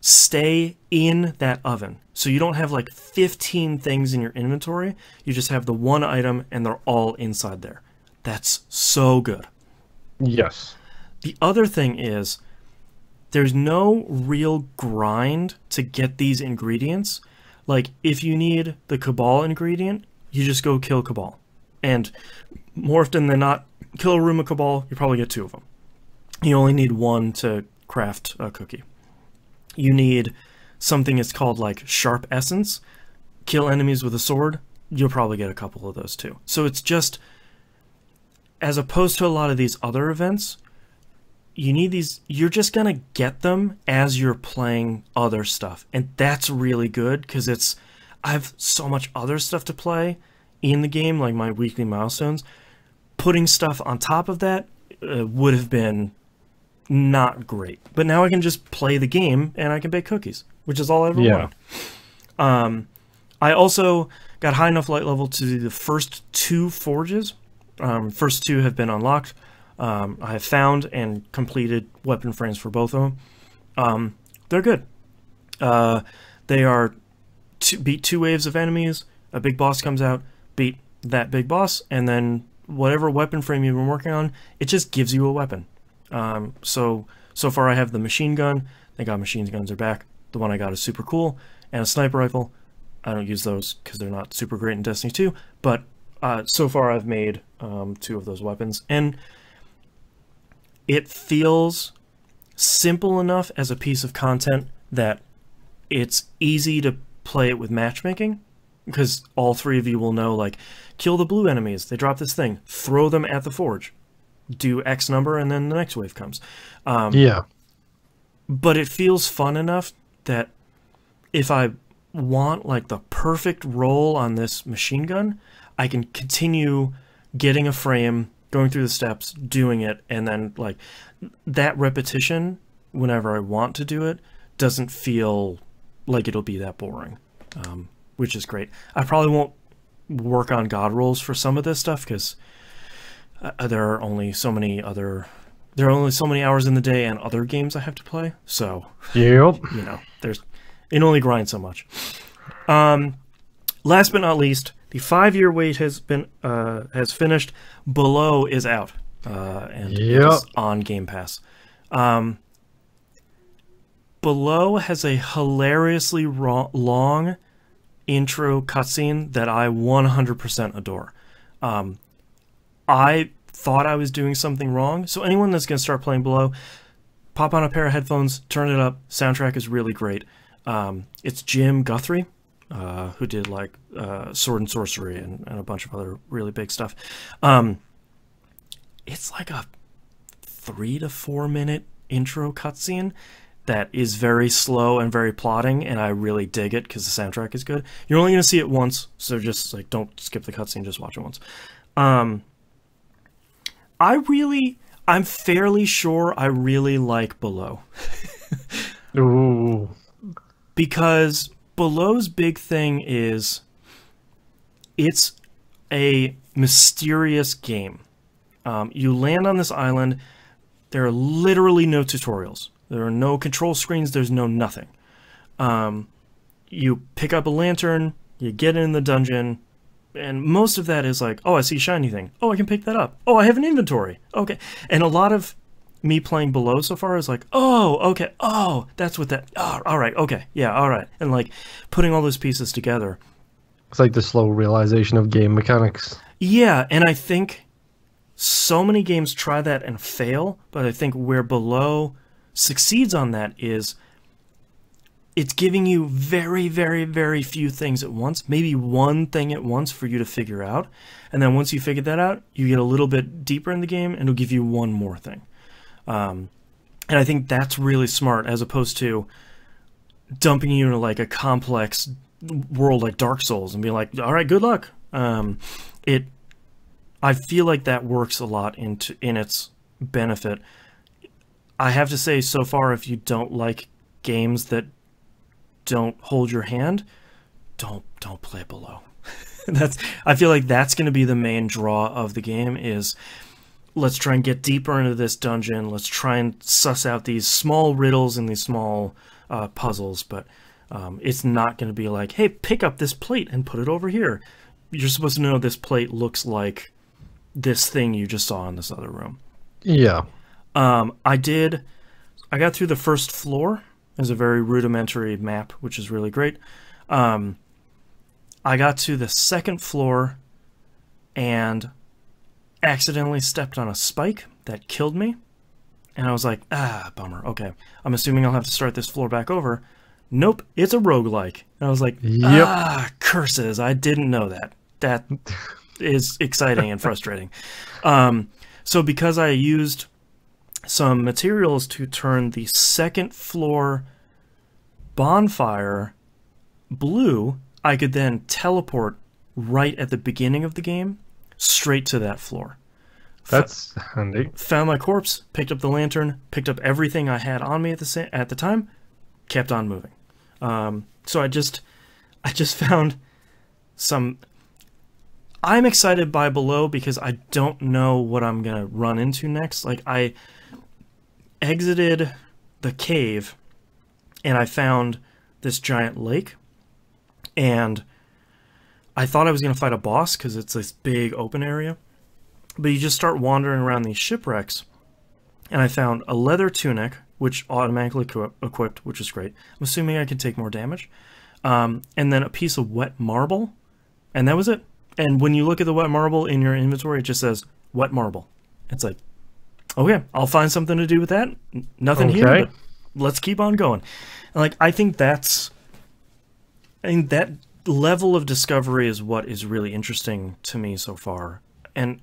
Speaker 2: stay in that oven. So you don't have like 15 things in your inventory. You just have the one item, and they're all inside there. That's so good.
Speaker 1: Yes.
Speaker 2: The other thing is, there's no real grind to get these ingredients. Like, if you need the Cabal ingredient, you just go kill Cabal. And more often than not, kill a room of Cabal, you probably get 2 of them. You only need 1 to craft a cookie. You need something that's called, like, Sharp Essence. Kill enemies with a sword, you'll probably get a couple of those too. So it's just, as opposed to a lot of these other events, you need these, you're just gonna get them as you're playing other stuff. And that's really good, because it's I have so much other stuff to play in the game, like my weekly milestones. Putting stuff on top of that would have been not great. But now I can just play the game and I can bake cookies, which is all I ever wanted. I also got high enough light level to do the first 2 forges. First 2 have been unlocked. I have found and completed weapon frames for both of them. They're good. They are beat 2 waves of enemies, a big boss comes out, beat that big boss, and then whatever weapon frame you've been working on, it just gives you a weapon. So far I have the machine gun. Thank God machine guns are back. The one I got is super cool. And a sniper rifle. I don't use those because they're not super great in Destiny 2, but so far I've made 2 of those weapons. And it feels simple enough as a piece of content that it's easy to play it with matchmaking, because all 3 of you will know, like, kill the blue enemies, they drop this thing, throw them at the forge, do X number, and then the next wave comes. But it feels fun enough that if I want, like, the perfect roll on this machine gun, I can continue getting a frame, going through the steps, doing it, and then, like, that repetition, whenever I want to do it, doesn't feel like it'll be that boring, which is great. I probably won't work on god rolls for some of this stuff, because there are only so many hours in the day and other games I have to play, so you know, it only grinds so much. Last but not least, the 5-year wait has finished. Below is out, and it's on Game Pass. Below has a hilariously long intro cutscene that I 100% adore. I thought I was doing something wrong, so anyone that's going to start playing Below, pop on a pair of headphones, turn it up. Soundtrack is really great. It's Jim Guthrie, who did, like, Sword and Sorcery and a bunch of other really big stuff. It's like a 3 to 4 minute intro cutscene that is very slow and very plotting, and I really dig it because the soundtrack is good. You're only going to see it once, so just, like, don't skip the cutscene, just watch it once. I'm fairly sure I really like Below.
Speaker 1: Ooh.
Speaker 2: Because Below's big thing is it's a mysterious game. You land on this island. There are literally no tutorials. There are no control screens. There's no nothing. You pick up a lantern. You get in the dungeon. And most of that is like, oh, I see a shiny thing. Oh, I can pick that up. Oh, I have an inventory. Okay. And a lot of me playing Below so far is like, oh, okay. Oh, that's what that... Oh, all right. Okay. Yeah, all right. And, like, putting all those pieces together.
Speaker 1: It's like the slow realization of game mechanics.
Speaker 2: Yeah, and I think so many games try that and fail, but I think where Below succeeds on that is it's giving you very, very, very few things at once, maybe one thing at once for you to figure out, and then once you figure that out, you get a little bit deeper in the game, and it'll give you one more thing. And I think that's really smart, as opposed to dumping you into, like, a complex world like Dark Souls and being like, all right, good luck. I feel like that works a lot in its benefit. I have to say, so far, if you don't like games that don't hold your hand, don't play Below. I feel like that's going to be the main draw of the game, is let's try and get deeper into this dungeon. Let's try and suss out these small riddles and these small puzzles, but it's not going to be like, hey, pick up this plate and put it over here. You're supposed to know this plate looks like this thing you just saw in this other room.
Speaker 1: Yeah.
Speaker 2: I got through the first floor. As a very rudimentary map, which is really great. I got to the second floor and accidentally stepped on a spike that killed me. And I was like, bummer. Okay, I'm assuming I'll have to start this floor back over. Nope, it's a roguelike. And I was like, curses, I didn't know that. That is exciting and frustrating. So because I used some materials to turn the second floor bonfire blue, I could then teleport right at the beginning of the game straight to that floor.
Speaker 1: That's handy.
Speaker 2: Found my corpse, picked up the lantern, picked up everything I had on me at the time, kept on moving. So I just found some. I'm excited by Below because I don't know what I'm gonna run into next. Like, I exited the cave and I found this giant lake, and I thought I was gonna fight a boss because it's this big open area. But you just start wandering around these shipwrecks, and I found a leather tunic, which automatically equipped, which is great. I'm assuming I can take more damage. And then a piece of wet marble, and that was it. And when you look at the wet marble in your inventory, it just says wet marble. It's like, okay, I'll find something to do with that. Nothing here, but let's keep on going. And like, I think that level of discovery is what is really interesting to me so far. And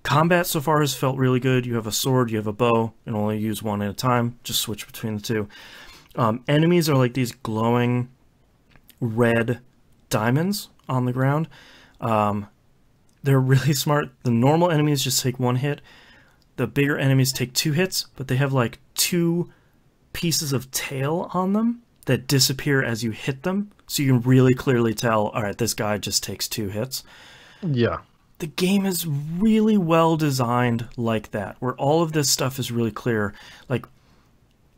Speaker 2: combat so far has felt really good. You have a sword, you have a bow, and only use one at a time. Just switch between the two. Enemies are like these glowing red diamonds on the ground. They're really smart. The normal enemies just take one hit. The bigger enemies take 2 hits, but they have like 2 pieces of tail on them that disappear as you hit them. So you can really clearly tell, all right, this guy just takes 2 hits.
Speaker 1: Yeah.
Speaker 2: The game is really well designed like that, where all of this stuff is really clear. Like,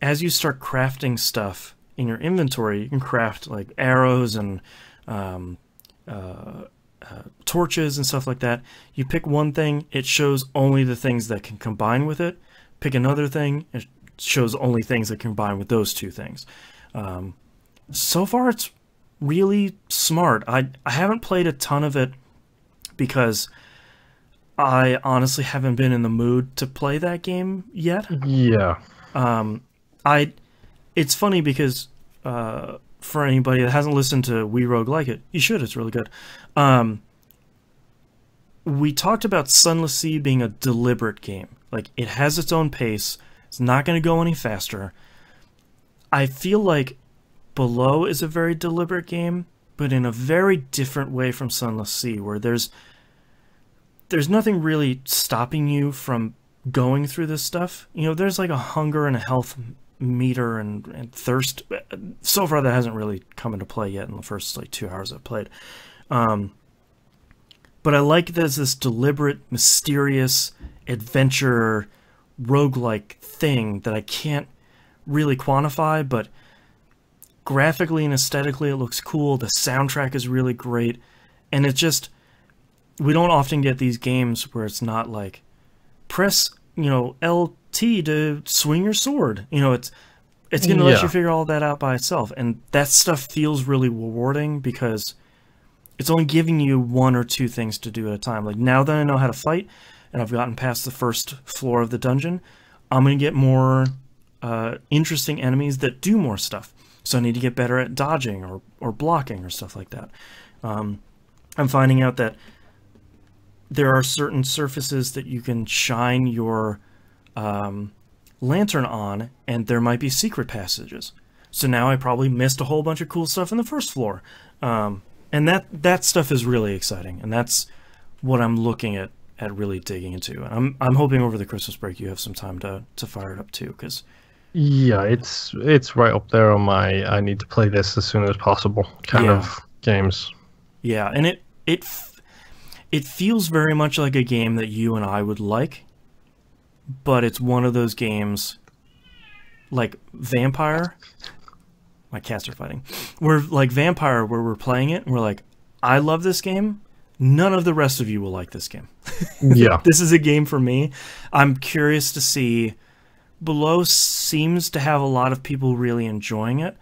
Speaker 2: as you start crafting stuff in your inventory, you can craft like arrows and torches and stuff like that. You pick one thing, it shows only the things that can combine with it. Pick another thing, it shows only things that combine with those 2 things. So far, it's really smart. I haven't played a ton of it because I honestly haven't been in the mood to play that game yet.
Speaker 1: Yeah.
Speaker 2: It's funny because for anybody that hasn't listened to We Rogue Like It, you should. It's really good. We talked about Sunless Sea being a deliberate game. Like, it has its own pace. It's not going to go any faster. I feel like Below is a very deliberate game, but in a very different way from Sunless Sea, where there's nothing really stopping you from going through this stuff. You know, there's like a hunger and a health meter and thirst. So far, that hasn't really come into play yet in the first like 2 hours I've played. But I like there's this deliberate, mysterious adventure roguelike thing that I can't really quantify, but graphically and aesthetically it looks cool. The soundtrack is really great, and it just, we don't often get these games where it's not like press, you know, LT to swing your sword. You know, it's going to let you figure all that out by itself, and that stuff feels really rewarding because it's only giving you 1 or 2 things to do at a time. Like, now that I know how to fight and I've gotten past the first floor of the dungeon, I'm going to get more interesting enemies that do more stuff. So I need to get better at dodging or blocking or stuff like that. I'm finding out that there are certain surfaces that you can shine your lantern on, and there might be secret passages. So now I probably missed a whole bunch of cool stuff in the first floor. And that stuff is really exciting, and that's what I'm looking at really digging into. And I'm hoping over the Christmas break you have some time to fire it up too, because
Speaker 1: yeah, it's right up there on my I need to play this as soon as possible kind of games. Yeah,
Speaker 2: and it feels very much like a game that you and I would like, but it's one of those games like Vampire. My cats are fighting. We're like Vampire, where we're playing it, and we're like, I love this game. None of the rest of you will like this game.
Speaker 1: Yeah.
Speaker 2: This is a game for me. I'm curious to see. Below seems to have a lot of people really enjoying it,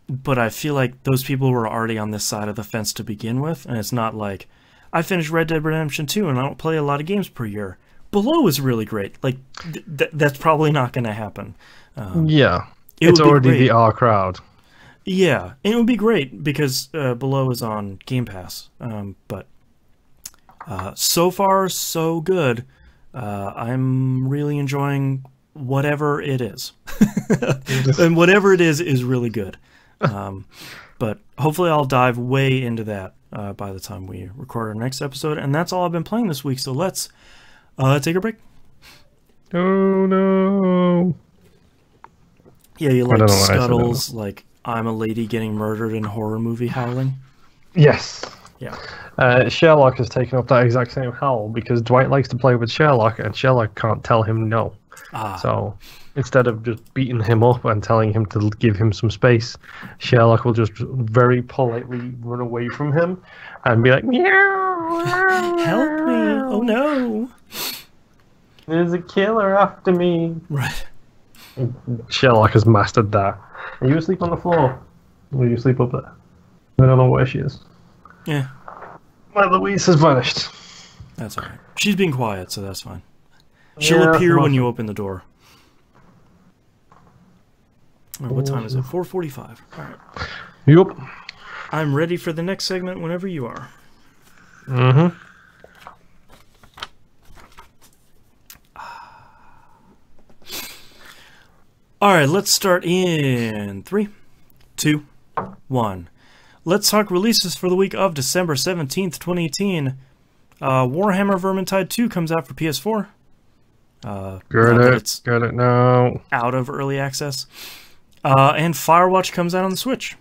Speaker 2: but I feel like those people were already on this side of the fence to begin with, and it's not like, I finished Red Dead Redemption 2 and I don't play a lot of games per year. Below is really great. Like, that's probably not going to happen.
Speaker 1: Yeah. It's already the R crowd.
Speaker 2: Yeah, and it would be great because Below is on Game Pass. But so far, so good. I'm really enjoying whatever it is. And whatever it is really good. But But hopefully I'll dive way into that by the time we record our next episode. And that's all I've been playing this week, so let's take a break.
Speaker 1: Oh, no.
Speaker 2: Yeah, you like Scuttles, like I'm a lady getting murdered in a horror movie howling?
Speaker 1: Yes.
Speaker 2: Yeah.
Speaker 1: Sherlock has taken up that exact same howl because Dwight likes to play with Sherlock, and Sherlock can't tell him no. So instead of just beating him up and telling him to give him some space, Sherlock will just very politely run away from him and be like, meow,
Speaker 2: help me, oh no,
Speaker 1: there's a killer after me.
Speaker 2: Right.
Speaker 1: Sherlock has mastered that. Are you asleep on the floor? Or you sleep up there? I don't know where she is.
Speaker 2: Yeah.
Speaker 1: My Louise has vanished.
Speaker 2: That's alright. She's being quiet, so that's fine. She'll appear when you open the door. Right, what time is it? 4:45. Alright.
Speaker 1: Yup.
Speaker 2: I'm ready for the next segment whenever you are.
Speaker 1: Mm-hmm.
Speaker 2: Alright, let's start in 3, 2, 1. Let's talk releases for the week of December 17th, 2018. Warhammer Vermintide 2 comes out for PS4.
Speaker 1: Got it now.
Speaker 2: Out of early access. And Firewatch comes out on the Switch,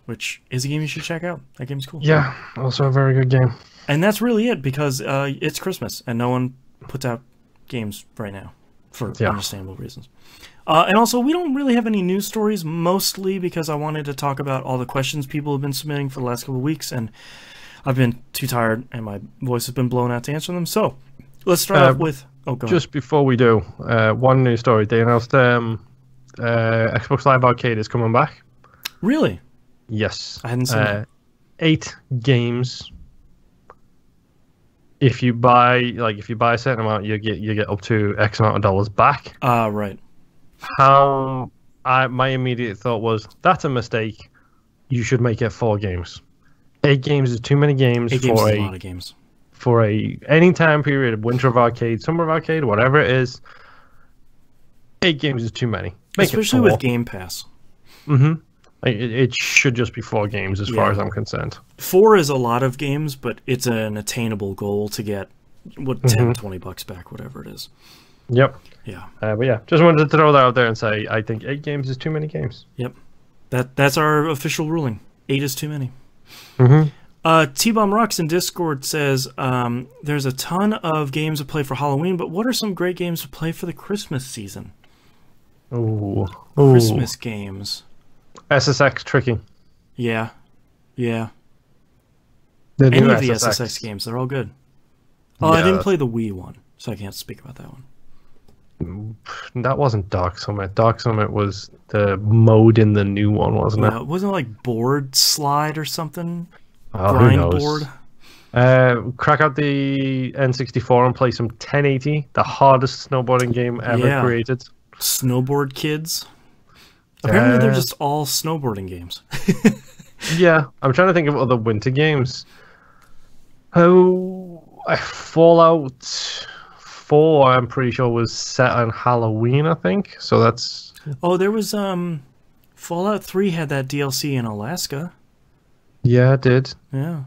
Speaker 2: which is a game you should check out. That game's cool.
Speaker 1: Yeah, also a very good game.
Speaker 2: And that's really it, because it's Christmas, and no one puts out games right now, for understandable reasons. And also, we don't really have any news stories, mostly because I wanted to talk about all the questions people have been submitting for the last couple of weeks, and I've been too tired, and my voice has been blown out to answer them. So, let's start off with... Oh, go ahead. Just
Speaker 1: before we do, one news story. They announced Xbox Live Arcade is coming back.
Speaker 2: Really?
Speaker 1: Yes.
Speaker 2: I hadn't seen that.
Speaker 1: 8 games. If you buy a certain amount, you get up to X amount of dollars back.
Speaker 2: Right.
Speaker 1: My immediate thought was, that's a mistake. You should make it 4 games. 8 games is too many games.
Speaker 2: 8 games is a lot of games.
Speaker 1: For any time period, winter of arcade, summer of arcade, whatever it is, 8 games is too many.
Speaker 2: Especially with Game Pass.
Speaker 1: Mm-hmm. It should just be 4 games as far as I'm concerned.
Speaker 2: 4 is a lot of games, but it's an attainable goal to get 10, 20 bucks back, whatever it is.
Speaker 1: Yep.
Speaker 2: Yeah.
Speaker 1: But yeah, just wanted to throw that out there and say I think 8 games is too many games.
Speaker 2: Yep. That's our official ruling. 8 is too many.
Speaker 1: Mm-hmm.
Speaker 2: T-Bomb Rocks in Discord says, there's a ton of games to play for Halloween, but what are some great games to play for the Christmas season?
Speaker 1: Ooh.
Speaker 2: Christmas games.
Speaker 1: SSX Tricky.
Speaker 2: Yeah. Yeah.
Speaker 1: Any
Speaker 2: of the SSX games, they're all good. Oh, yeah, I didn't play the Wii one, so I can't speak about that one.
Speaker 1: That wasn't Dark Summit. Dark Summit was the mode in the new one, wasn't it?
Speaker 2: Wasn't it like Board Slide or something?
Speaker 1: Grind
Speaker 2: board.
Speaker 1: Crack out the N64 and play some 1080, the hardest snowboarding game ever created.
Speaker 2: Snowboard Kids. Apparently they're just all snowboarding games.
Speaker 1: Yeah, I'm trying to think of other winter games. Fallout 4, I'm pretty sure, was set on Halloween, I think. So that's...
Speaker 2: Oh, there was... Fallout 3 had that DLC in Alaska.
Speaker 1: Yeah, it did.
Speaker 2: Yeah.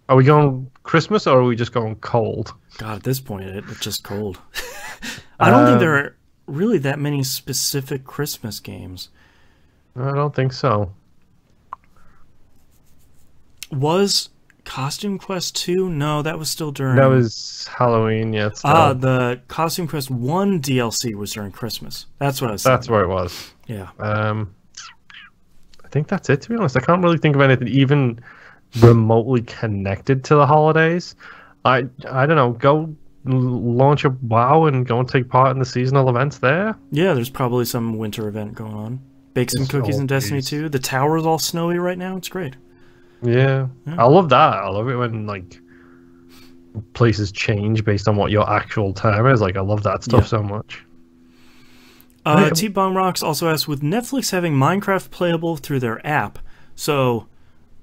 Speaker 1: Are we going Christmas or are we just going cold?
Speaker 2: God, at this point, it's just cold. I don't think there are really that many specific Christmas games.
Speaker 1: I don't think so.
Speaker 2: Was Costume Quest 2? No, that was still during...
Speaker 1: That was Halloween, yeah.
Speaker 2: The Costume Quest 1 DLC was during Christmas. That's what I was saying.
Speaker 1: That's where it was.
Speaker 2: Yeah.
Speaker 1: I think that's it, to be honest. I can't really think of anything even remotely connected to the holidays. I don't know. Go launch a WoW and go and take part in the seasonal events there.
Speaker 2: Yeah, there's probably some winter event going on. Bake some cookies in Destiny 2. The tower's all snowy right now. It's great.
Speaker 1: Yeah. I love that. I love it when like places change based on what your actual time is. Like, I love that stuff so much.
Speaker 2: T-Bomb Rocks also asked, with Netflix having Minecraft playable through their app, so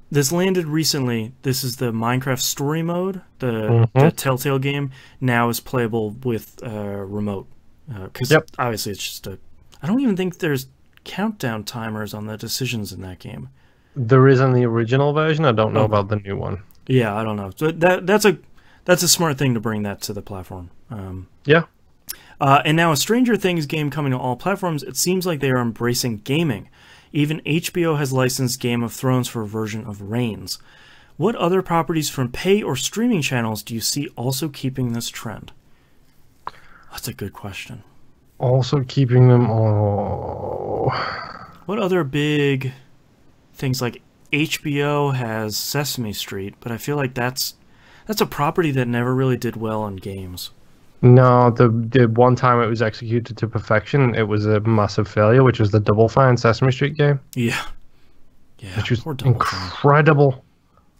Speaker 2: this landed recently. This is the Minecraft story mode. The TellTale game now is playable with remote. Because obviously it's just I don't even think there's countdown timers on the decisions in that game.
Speaker 1: There is in the original version. I don't know
Speaker 2: Okay.
Speaker 1: about the new one.
Speaker 2: Yeah, I don't know. So that's a smart thing to bring that to the platform.
Speaker 1: Yeah.
Speaker 2: And now a Stranger Things game coming to all platforms. It seems like they are embracing gaming. Even HBO has licensed Game of Thrones for a version of Reigns. What other properties from pay or streaming channels do you see also keeping this trend? That's a good question.
Speaker 1: Also keeping them all.
Speaker 2: What other big things, like HBO has Sesame Street, but I feel like that's a property that never really did well in games.
Speaker 1: No, the one time it was executed to perfection, it was a massive failure, which was the Double Fine Sesame Street game.
Speaker 2: Yeah. Yeah.
Speaker 1: Which was
Speaker 2: poor Double Fine.
Speaker 1: incredible.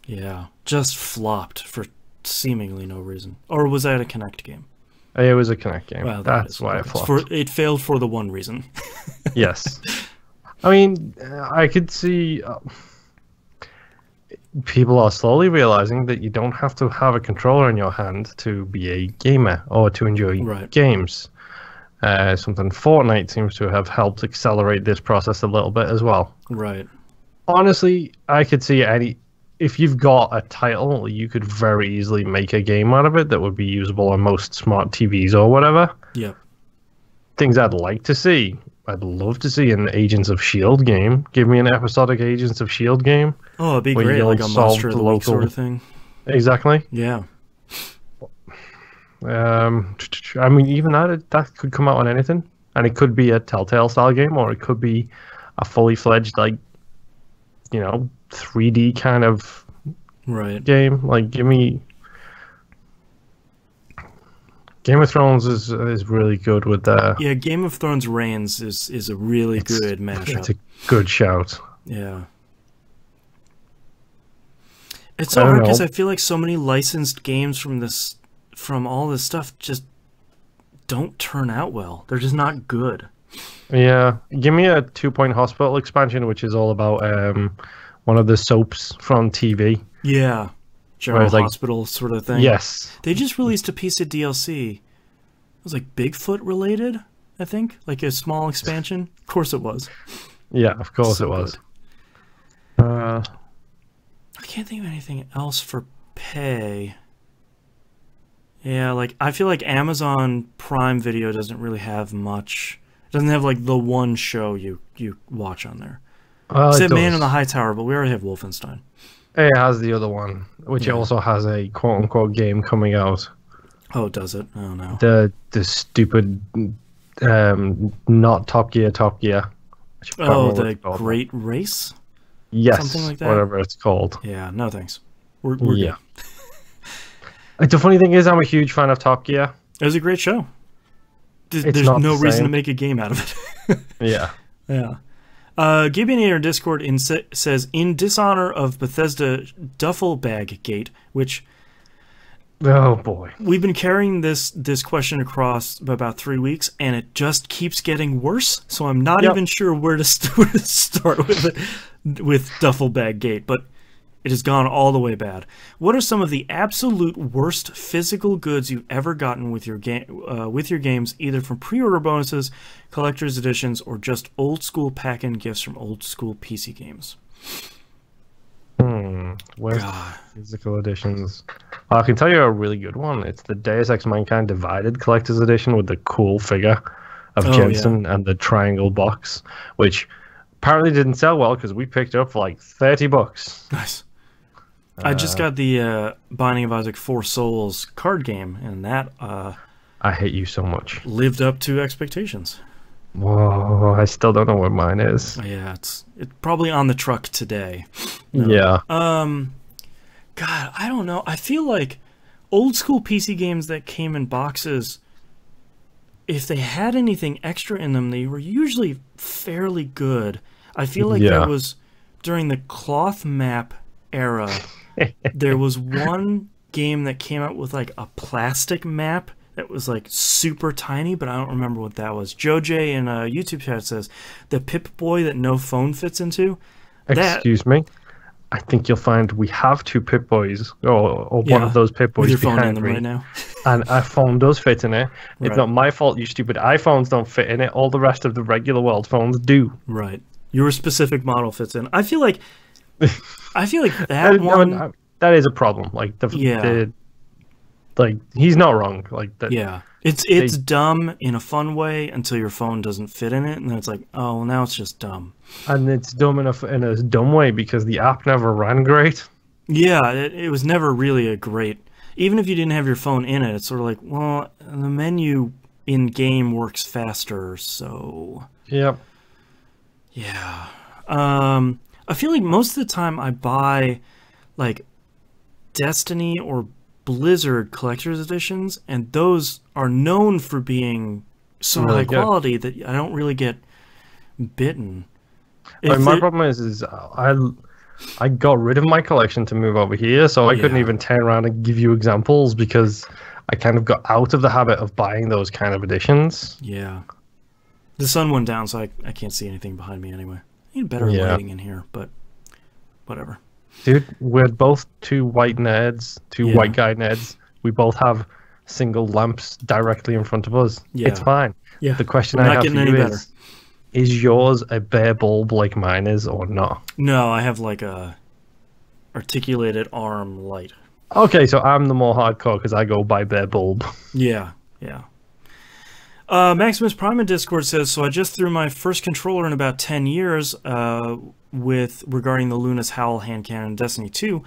Speaker 2: Yeah. Just flopped for seemingly no reason. Or was that a Kinect game?
Speaker 1: It was a Kinect game.
Speaker 2: Well,
Speaker 1: That's why it flopped.
Speaker 2: It failed for the one reason.
Speaker 1: Yes. I mean, I could see people are slowly realizing that you don't have to have a controller in your hand to be a gamer or to enjoy games. Something Fortnite seems to have helped accelerate this process a little bit as well.
Speaker 2: Right.
Speaker 1: Honestly, I could see if you've got a title, you could very easily make a game out of it that would be usable on most smart TVs or whatever.
Speaker 2: Yep.
Speaker 1: Things I'd like to see. I'd love to see an Agents of S.H.I.E.L.D. game. Give me an episodic Agents of S.H.I.E.L.D. game.
Speaker 2: Oh, it'd be great, like a Monster of the Week sort of thing.
Speaker 1: Exactly.
Speaker 2: Yeah.
Speaker 1: I mean, even that could come out on anything. And it could be a TellTale style game, or it could be a fully fledged, like, 3D kind of game. Like, give me... Game of Thrones is really good with that.
Speaker 2: Yeah, Game of Thrones Reigns is a really good mashup.
Speaker 1: It's a good shout.
Speaker 2: Yeah. It's so hard because I feel like so many licensed games from all this stuff just don't turn out well. They're just not good.
Speaker 1: Yeah. Give me a 2 Point Hospital expansion, which is all about one of the soaps from TV.
Speaker 2: Yeah. General Hospital sort of thing.
Speaker 1: Yes.
Speaker 2: They just released a piece of DLC. It was like Bigfoot related, I think. Like a small expansion. Of course it was.
Speaker 1: Yeah, of course it was.
Speaker 2: I can't think of anything else for pay. Yeah, like I feel like Amazon Prime Video doesn't really have much. It doesn't have like the one show you watch on there. Except Man in the High Tower, but we already have Wolfenstein.
Speaker 1: It has the other one, which also has a quote-unquote game coming out.
Speaker 2: Oh, does it? Oh, no.
Speaker 1: The stupid, not Top Gear.
Speaker 2: Oh, the Great Race?
Speaker 1: Yes,
Speaker 2: something like that?
Speaker 1: Whatever it's called.
Speaker 2: Yeah, no thanks. We're good.
Speaker 1: The funny thing is, I'm a huge fan of Top Gear.
Speaker 2: It was a great show. There's no reason to make a game out of it.
Speaker 1: Yeah.
Speaker 2: Yeah. Gibbionator Discord says, in dishonor of Bethesda Duffel Bag Gate, which...
Speaker 1: Oh, boy.
Speaker 2: We've been carrying this question across about 3 weeks, and it just keeps getting worse, so I'm not even sure where to start with it, with Duffel Bag Gate, but it has gone all the way bad. What are some of the absolute worst physical goods you've ever gotten with your games, either from pre-order bonuses, collector's editions, or just old-school pack-in gifts from old-school PC games?
Speaker 1: Worst physical editions. Well, I can tell you a really good one. It's the Deus Ex Mankind Divided collector's edition with the cool figure of Jensen and the triangle box, which apparently didn't sell well because we picked it up for like $30.
Speaker 2: Nice. I just got the Binding of Isaac 4 Souls card game, and that
Speaker 1: I hate you so much.
Speaker 2: Lived up to expectations.
Speaker 1: Whoa, I still don't know where mine is.
Speaker 2: Yeah, it's probably on the truck today.
Speaker 1: Yeah.
Speaker 2: God, I don't know. I feel like old school PC games that came in boxes, if they had anything extra in them, they were usually fairly good. I feel like there was, during the cloth map era, there was one game that came out with like a plastic map that was like super tiny, but I don't remember what that was. Joe J in a YouTube chat says, the Pip-Boy that no phone fits into.
Speaker 1: Excuse me? I think you'll find we have two Pip-Boys, or one of those Pip-Boys behind me. Right now. And a phone does fit in it. It's not my fault you stupid iPhones don't fit in it. All the rest of the regular world phones do.
Speaker 2: Right. Your specific model fits in. I feel like I feel like that one.
Speaker 1: That is a problem. Like like he's not wrong. Like that.
Speaker 2: Yeah, it's dumb in a fun way until your phone doesn't fit in it, and then it's like, oh, well, now it's just dumb.
Speaker 1: And it's dumb in a dumb way because the app never ran great.
Speaker 2: Yeah, it was never really a great. Even if you didn't have your phone in it, it's sort of like, well, the menu in game works faster, so.
Speaker 1: Yep.
Speaker 2: Yeah. I feel like most of the time I buy like Destiny or Blizzard collector's editions, and those are known for being so
Speaker 1: really
Speaker 2: high quality that I don't really get bitten.
Speaker 1: My problem is I got rid of my collection to move over here, so I couldn't even turn around and give you examples because I kind of got out of the habit of buying those kind of editions.
Speaker 2: Yeah. The sun went down, so I can't see anything behind me anyway. I need better lighting in here, but whatever.
Speaker 1: Dude, we're both two white nerds, two white guy nerds. We both have single lamps directly in front of us. Yeah. It's fine. Yeah. The question I have for you is yours a bare bulb like mine is or not? No,
Speaker 2: I have like a articulated arm light.
Speaker 1: Okay, so I'm the more hardcore because I go by bare bulb.
Speaker 2: Yeah, yeah. Maximus Prime in Discord says, so I just threw my first controller in about 10 years regarding the Luna's Howl hand cannon in Destiny 2.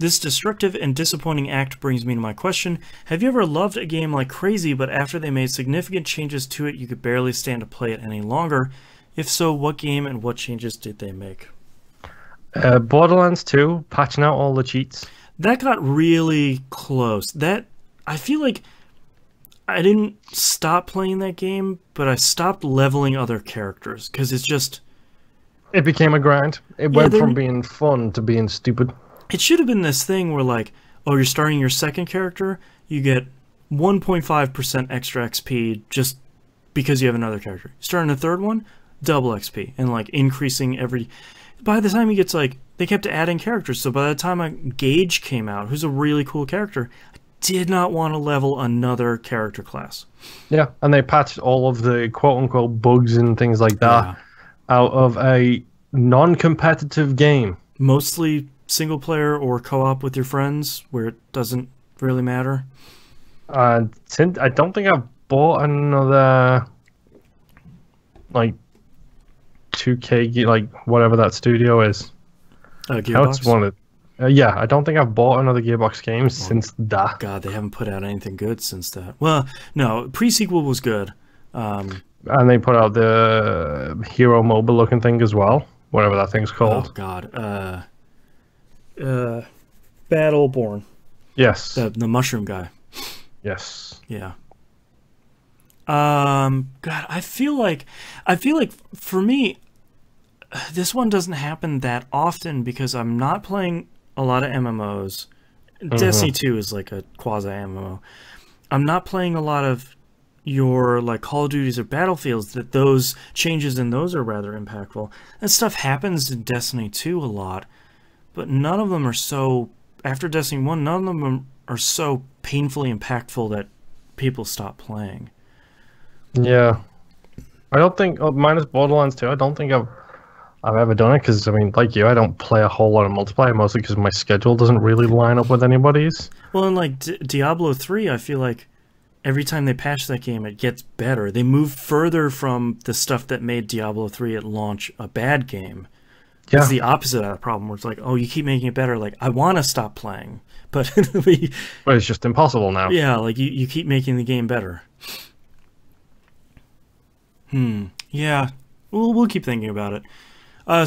Speaker 2: This destructive and disappointing act brings me to my question. Have you ever loved a game like crazy, but after they made significant changes to it, you could barely stand to play it any longer? If so, what game and what changes did they make?
Speaker 1: Borderlands 2, patching out all the cheats.
Speaker 2: That got really close. I feel like I didn't stop playing that game, but I stopped leveling other characters because it's just...
Speaker 1: It became a grind. It went from being fun to being stupid.
Speaker 2: It should have been this thing where, like, oh, you're starting your second character, you get 1.5% extra XP just because you have another character. Starting a third one, double XP, and, like, increasing every... By the time he gets, like... They kept adding characters, so by the time Gage came out, who's a really cool character... did not want to level another character class.
Speaker 1: Yeah, and they patched all of the quote-unquote bugs and things like that out of a non-competitive game.
Speaker 2: Mostly single-player or co-op with your friends, where it doesn't really matter.
Speaker 1: I don't think I've bought another, like, 2K, like, whatever that studio is.
Speaker 2: Gearbox?
Speaker 1: Yeah, I don't think I've bought another Gearbox game since that.
Speaker 2: God, they haven't put out anything good since that. Well, no, pre-sequel was good.
Speaker 1: And they put out the Hero Mobile looking thing as well, whatever that thing's called.
Speaker 2: Oh, God. Battleborn.
Speaker 1: Yes.
Speaker 2: The mushroom guy.
Speaker 1: Yes.
Speaker 2: Yeah. God, I feel like for me, this one doesn't happen that often because I'm not playing a lot of MMOs. Destiny 2 is like a quasi-MMO. I'm not playing a lot of your like Call of Duties or Battlefields, that those changes in those are rather impactful. That stuff happens in Destiny 2 a lot, but none of them are so... After Destiny 1, none of them are so painfully impactful that people stop playing.
Speaker 1: Yeah. I don't think... minus Borderlands 2, I don't think I've ever done it, because, I mean, like you, I don't play a whole lot of multiplayer, mostly because my schedule doesn't really line up with anybody's.
Speaker 2: Well, in, like, Diablo 3, I feel like every time they patch that game, it gets better. They move further from the stuff that made Diablo 3 at launch a bad game. Yeah. It's the opposite of that problem, where it's like, oh, you keep making it better. Like, I want to stop playing, but...
Speaker 1: but it's just impossible now.
Speaker 2: Yeah, like, you keep making the game better. Yeah. We'll keep thinking about it.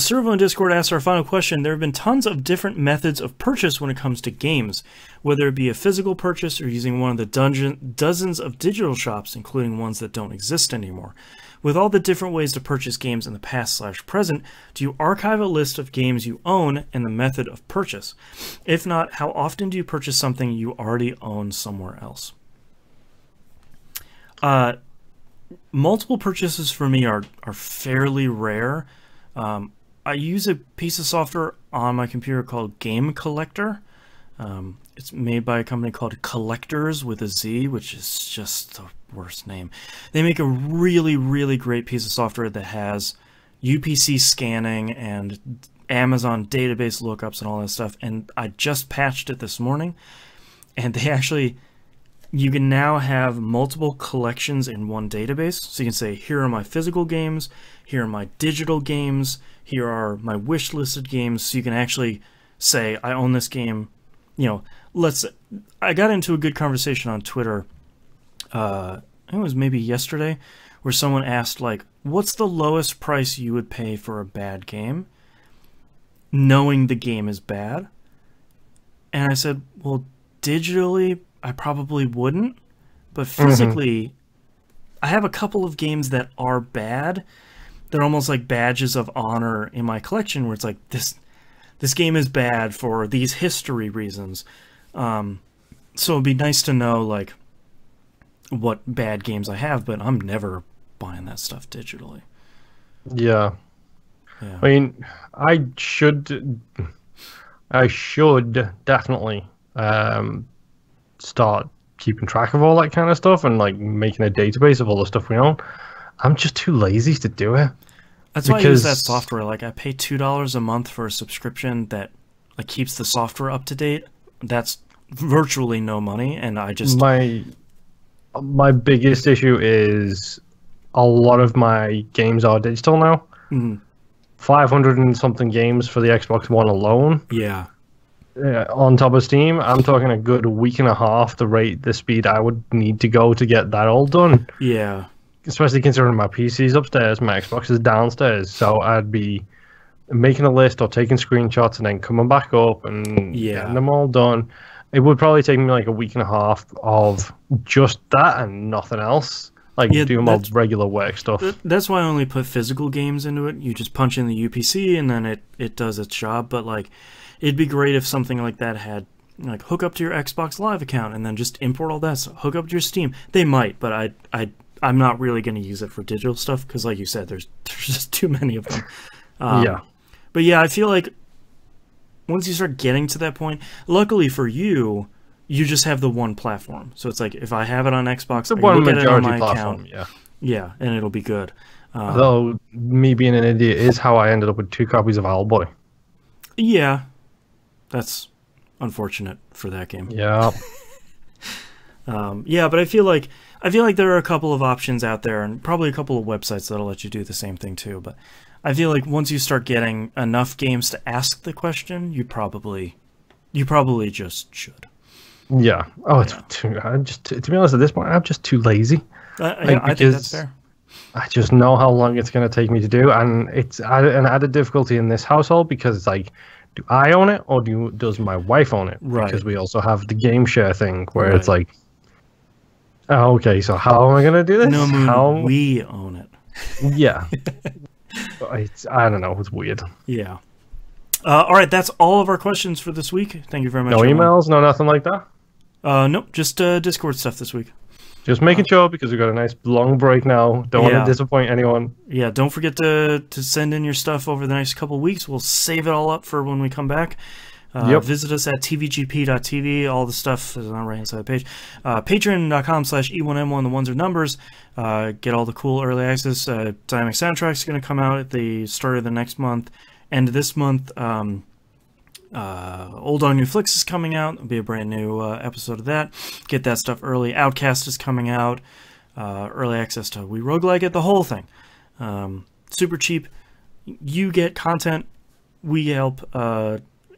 Speaker 2: Servo in Discord asks our final question. There have been tons of different methods of purchase when it comes to games, whether it be a physical purchase or using one of the dozens of digital shops, including ones that don't exist anymore. With all the different ways to purchase games in the past/present, do you archive a list of games you own and the method of purchase? If not, how often do you purchase something you already own somewhere else? Multiple purchases for me are fairly rare. I use a piece of software on my computer called Game Collector. It's made by a company called Collectors with a Z, which is just the worst name. They make a really, really great piece of software that has UPC scanning and Amazon database lookups and all that stuff, and I just patched it this morning, and they actually, you can now have multiple collections in one database. So you can say, here are my physical games, here are my digital games, here are my wish listed games. So you can actually say, I own this game. You know, I got into a good conversation on Twitter, I think it was maybe yesterday, where someone asked, like, what's the lowest price you would pay for a bad game, knowing the game is bad? And I said, well, digitally, I probably wouldn't, but physically, I have a couple of games that are bad. They're almost like badges of honor in my collection, where it's like, this game is bad for these history reasons. So it'd be nice to know, like, what bad games I have, but I'm never buying that stuff digitally.
Speaker 1: Yeah. I mean, I should definitely start keeping track of all that kind of stuff and like making a database of all the stuff we own. I'm just too lazy to do it.
Speaker 2: That's why I use that software. Like, I pay $2 a month for a subscription that like keeps the software up to date. That's virtually no money, and I just
Speaker 1: my biggest issue is a lot of my games are digital now. 500 and something games for the Xbox One alone.
Speaker 2: Yeah.
Speaker 1: On top of Steam, I'm talking a good week and a half the speed I would need to go to get that all done.
Speaker 2: Yeah.
Speaker 1: Especially considering my PC's upstairs, my Xbox is downstairs, so I'd be making a list or taking screenshots and then coming back up and getting them all done. It would probably take me like a week and a half of just that and nothing else. Like doing my regular work stuff.
Speaker 2: That's why I only put physical games into it. You just punch in the UPC and then it does its job. But like, it'd be great if something like that had like hook up to your Xbox Live account and then just import all that stuff. Hook up to your Steam. They might, but I'm not really going to use it for digital stuff because, like you said, there's just too many of them. But yeah, I feel like once you start getting to that point, luckily for you, you just have the one platform. So it's like, if I have it on Xbox, I look at it on my account. Yeah, and it'll be good.
Speaker 1: Though me being an idiot is how I ended up with 2 copies of Owlboy.
Speaker 2: Yeah, that's unfortunate for that game.
Speaker 1: Yeah.
Speaker 2: Yeah, but I feel like there are a couple of options out there, and probably a couple of websites that'll let you do the same thing too. But I feel like once you start getting enough games to ask the question, you probably just should.
Speaker 1: Yeah. Oh, it's too. To be honest, at this point, I'm just too lazy.
Speaker 2: I think that's fair.
Speaker 1: I just know how long it's going to take me to do, and it's an added difficulty in this household because it's like, do I own it or does my wife own it?
Speaker 2: Right.
Speaker 1: Because we also have the game share thing where it's like, oh, okay, so how am I going to do this?
Speaker 2: No, Moon, we own it.
Speaker 1: Yeah. I don't know. It's weird.
Speaker 2: Yeah. All right, that's all of our questions for this week. Thank you very much.
Speaker 1: No emails, no nothing like that?
Speaker 2: Nope, just Discord stuff this week.
Speaker 1: Just making sure because we've got a nice long break now. Don't want to disappoint anyone.
Speaker 2: Yeah, don't forget to send in your stuff over the next couple of weeks. We'll save it all up for when we come back. Visit us at tvgp.tv. All the stuff is on the right-hand side of the page. Patreon.com/E1M1. The ones are numbers. Get all the cool early access. Dynamic Soundtracks is going to come out at the start of the next month. And this month, Old Dog New Flicks is coming out. There'll be a brand new episode of that. Get that stuff early. Outcast is coming out. Early access to We Roguelike It, the whole thing. Super cheap. You get content. We help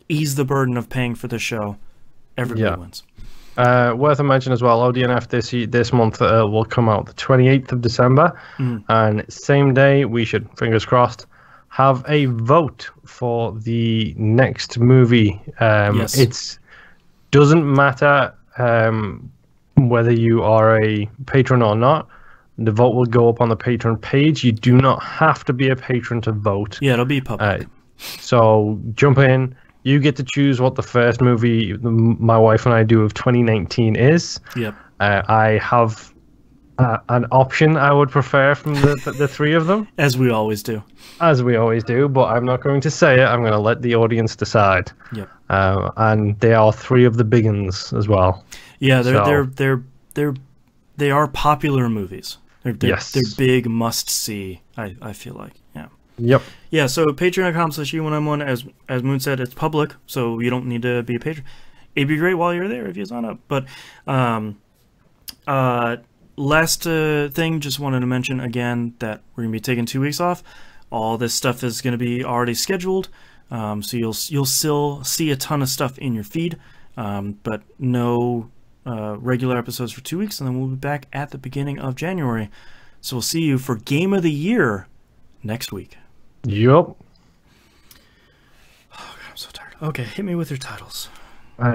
Speaker 2: ease the burden of paying for the show. Everybody wins.
Speaker 1: Worth a mention as well, ODNF this month will come out the 28th of December. And same day, we should, fingers crossed, have a vote for the next movie. It doesn't matter whether you are a patron or not. The vote will go up on the patron page. You do not have to be a patron to vote.
Speaker 2: Yeah, it'll be public.
Speaker 1: So jump in. You get to choose what the first movie my wife and I do of 2019 is.
Speaker 2: Yep.
Speaker 1: I have an option I would prefer from the three of them.
Speaker 2: As we always do.
Speaker 1: As we always do, but I'm not going to say it. I'm going to let the audience decide.
Speaker 2: Yep.
Speaker 1: And they are 3 of the big ones as well.
Speaker 2: Yeah, they are popular movies. They're big must see. I feel like
Speaker 1: Yep.
Speaker 2: Yeah, so patreon.com/E1M1, as Moon said, it's public, so you don't need to be a patron. It'd be great while you're there if you sign up. But last thing, just wanted to mention again that we're going to be taking 2 weeks off. All this stuff is going to be already scheduled, so you'll still see a ton of stuff in your feed, but no regular episodes for 2 weeks, and then we'll be back at the beginning of January. So we'll see you for Game of the Year next week.
Speaker 1: Yep.
Speaker 2: Oh, God, I'm so tired. Okay, hit me with your titles.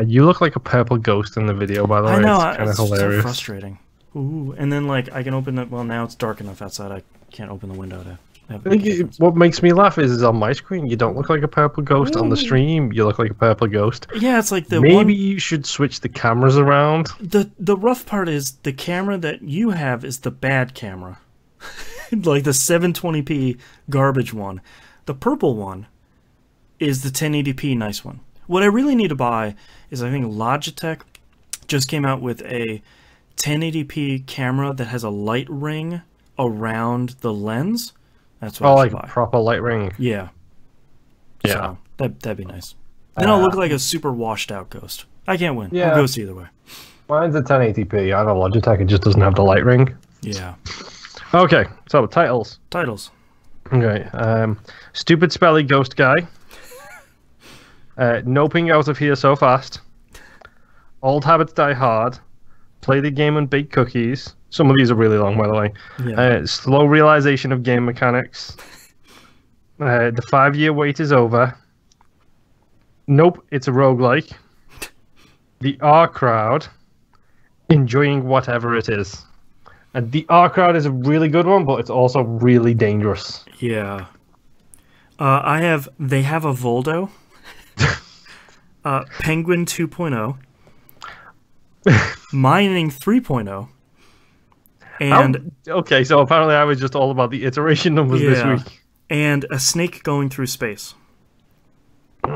Speaker 1: You look like a purple ghost in the video, by the way.
Speaker 2: I know,
Speaker 1: it's kind of hilarious.
Speaker 2: So frustrating. Ooh, and then like I can open it. Well, now it's dark enough outside. I can't open the window to.
Speaker 1: I think what makes me laugh is on my screen you don't look like a purple ghost. On the stream you look like a purple ghost.
Speaker 2: Yeah, it's like the
Speaker 1: maybe you should switch the cameras around.
Speaker 2: The rough part is the camera that you have is the bad camera, like the 720p garbage one. The purple one is the 1080p nice one. What I really need to buy is, I think Logitech just came out with a 1080p camera that has a light ring around the lens. That's what I should buy.
Speaker 1: A proper light ring.
Speaker 2: Yeah.
Speaker 1: Yeah.
Speaker 2: So, that'd be nice. Then I'll look like a super washed out ghost. I can't win.
Speaker 1: Yeah.
Speaker 2: I'll ghost either way.
Speaker 1: Mine's a 1080p. I know Logitech, it just doesn't have the light ring.
Speaker 2: Yeah.
Speaker 1: Okay, so titles.
Speaker 2: Titles.
Speaker 1: Okay. Stupid spelly ghost guy. Noping out of here so fast. Old habits die hard. Play the game and bake cookies. Some of these are really long, by the way.
Speaker 2: Yeah.
Speaker 1: Slow realization of game mechanics. The 5-year wait is over. Nope, it's a roguelike. The R crowd. Enjoying whatever it is. And the R crowd is a really good one, but it's also really dangerous.
Speaker 2: Yeah. They have a Voldo. Penguin 2.0. Mining 3.0. And
Speaker 1: okay, so apparently I was just all about the iteration numbers this week.
Speaker 2: And a snake going through space. They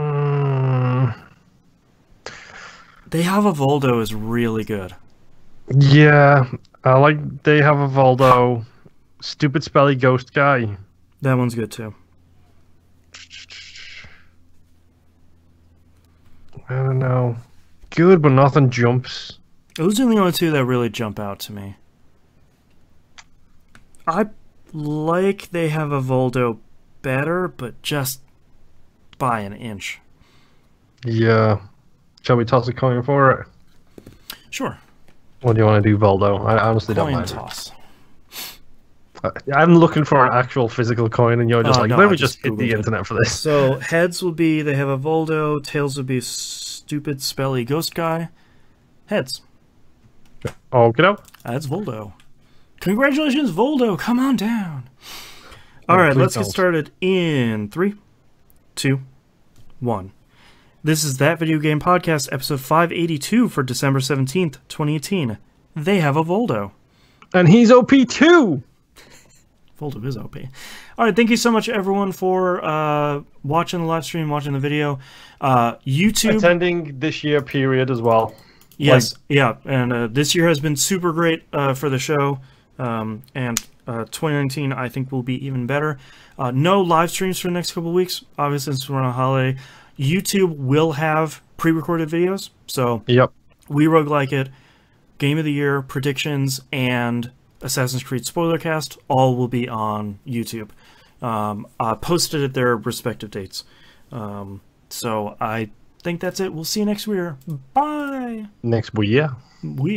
Speaker 2: have a Voldo is really good.
Speaker 1: Yeah, I like They Have a Voldo. Stupid spelly ghost guy.
Speaker 2: That one's good too.
Speaker 1: I don't know. Good, but nothing jumps.
Speaker 2: Those are the only two that really jump out to me. I like They Have a Voldo better, but just by an inch.
Speaker 1: Yeah. Shall we toss a coin for it?
Speaker 2: Sure.
Speaker 1: What do you want to do, Voldo? I honestly don't mind.
Speaker 2: Coin toss.
Speaker 1: I'm looking for an actual physical coin, and you're just like,
Speaker 2: no,
Speaker 1: let me
Speaker 2: I
Speaker 1: just hit the internet for this.
Speaker 2: So heads will be They Have a Voldo. Tails will be stupid spelly ghost guy. Heads.
Speaker 1: Oh, get out.
Speaker 2: That's Voldo. Congratulations, Voldo. Come on down. All right, let's get started in 3, 2, 1. This is That Video Game Podcast, episode 582 for December 17th, 2018. They have a Voldo.
Speaker 1: And he's OP too!
Speaker 2: Voldo is OP. All right, thank you so much, everyone, for watching the live stream, watching the video. YouTube.
Speaker 1: Attending this year period as well.
Speaker 2: Yes, yeah, and this year has been super great for the show, and 2019 I think will be even better. No live streams for the next couple of weeks, obviously since we're on a holiday. YouTube will have pre-recorded videos, so
Speaker 1: yep.
Speaker 2: We Roguelike It, Game of the Year, predictions, and Assassin's Creed Spoilercast all will be on YouTube, posted at their respective dates. So I think that's it. We'll see you next year. Bye!
Speaker 1: Next year?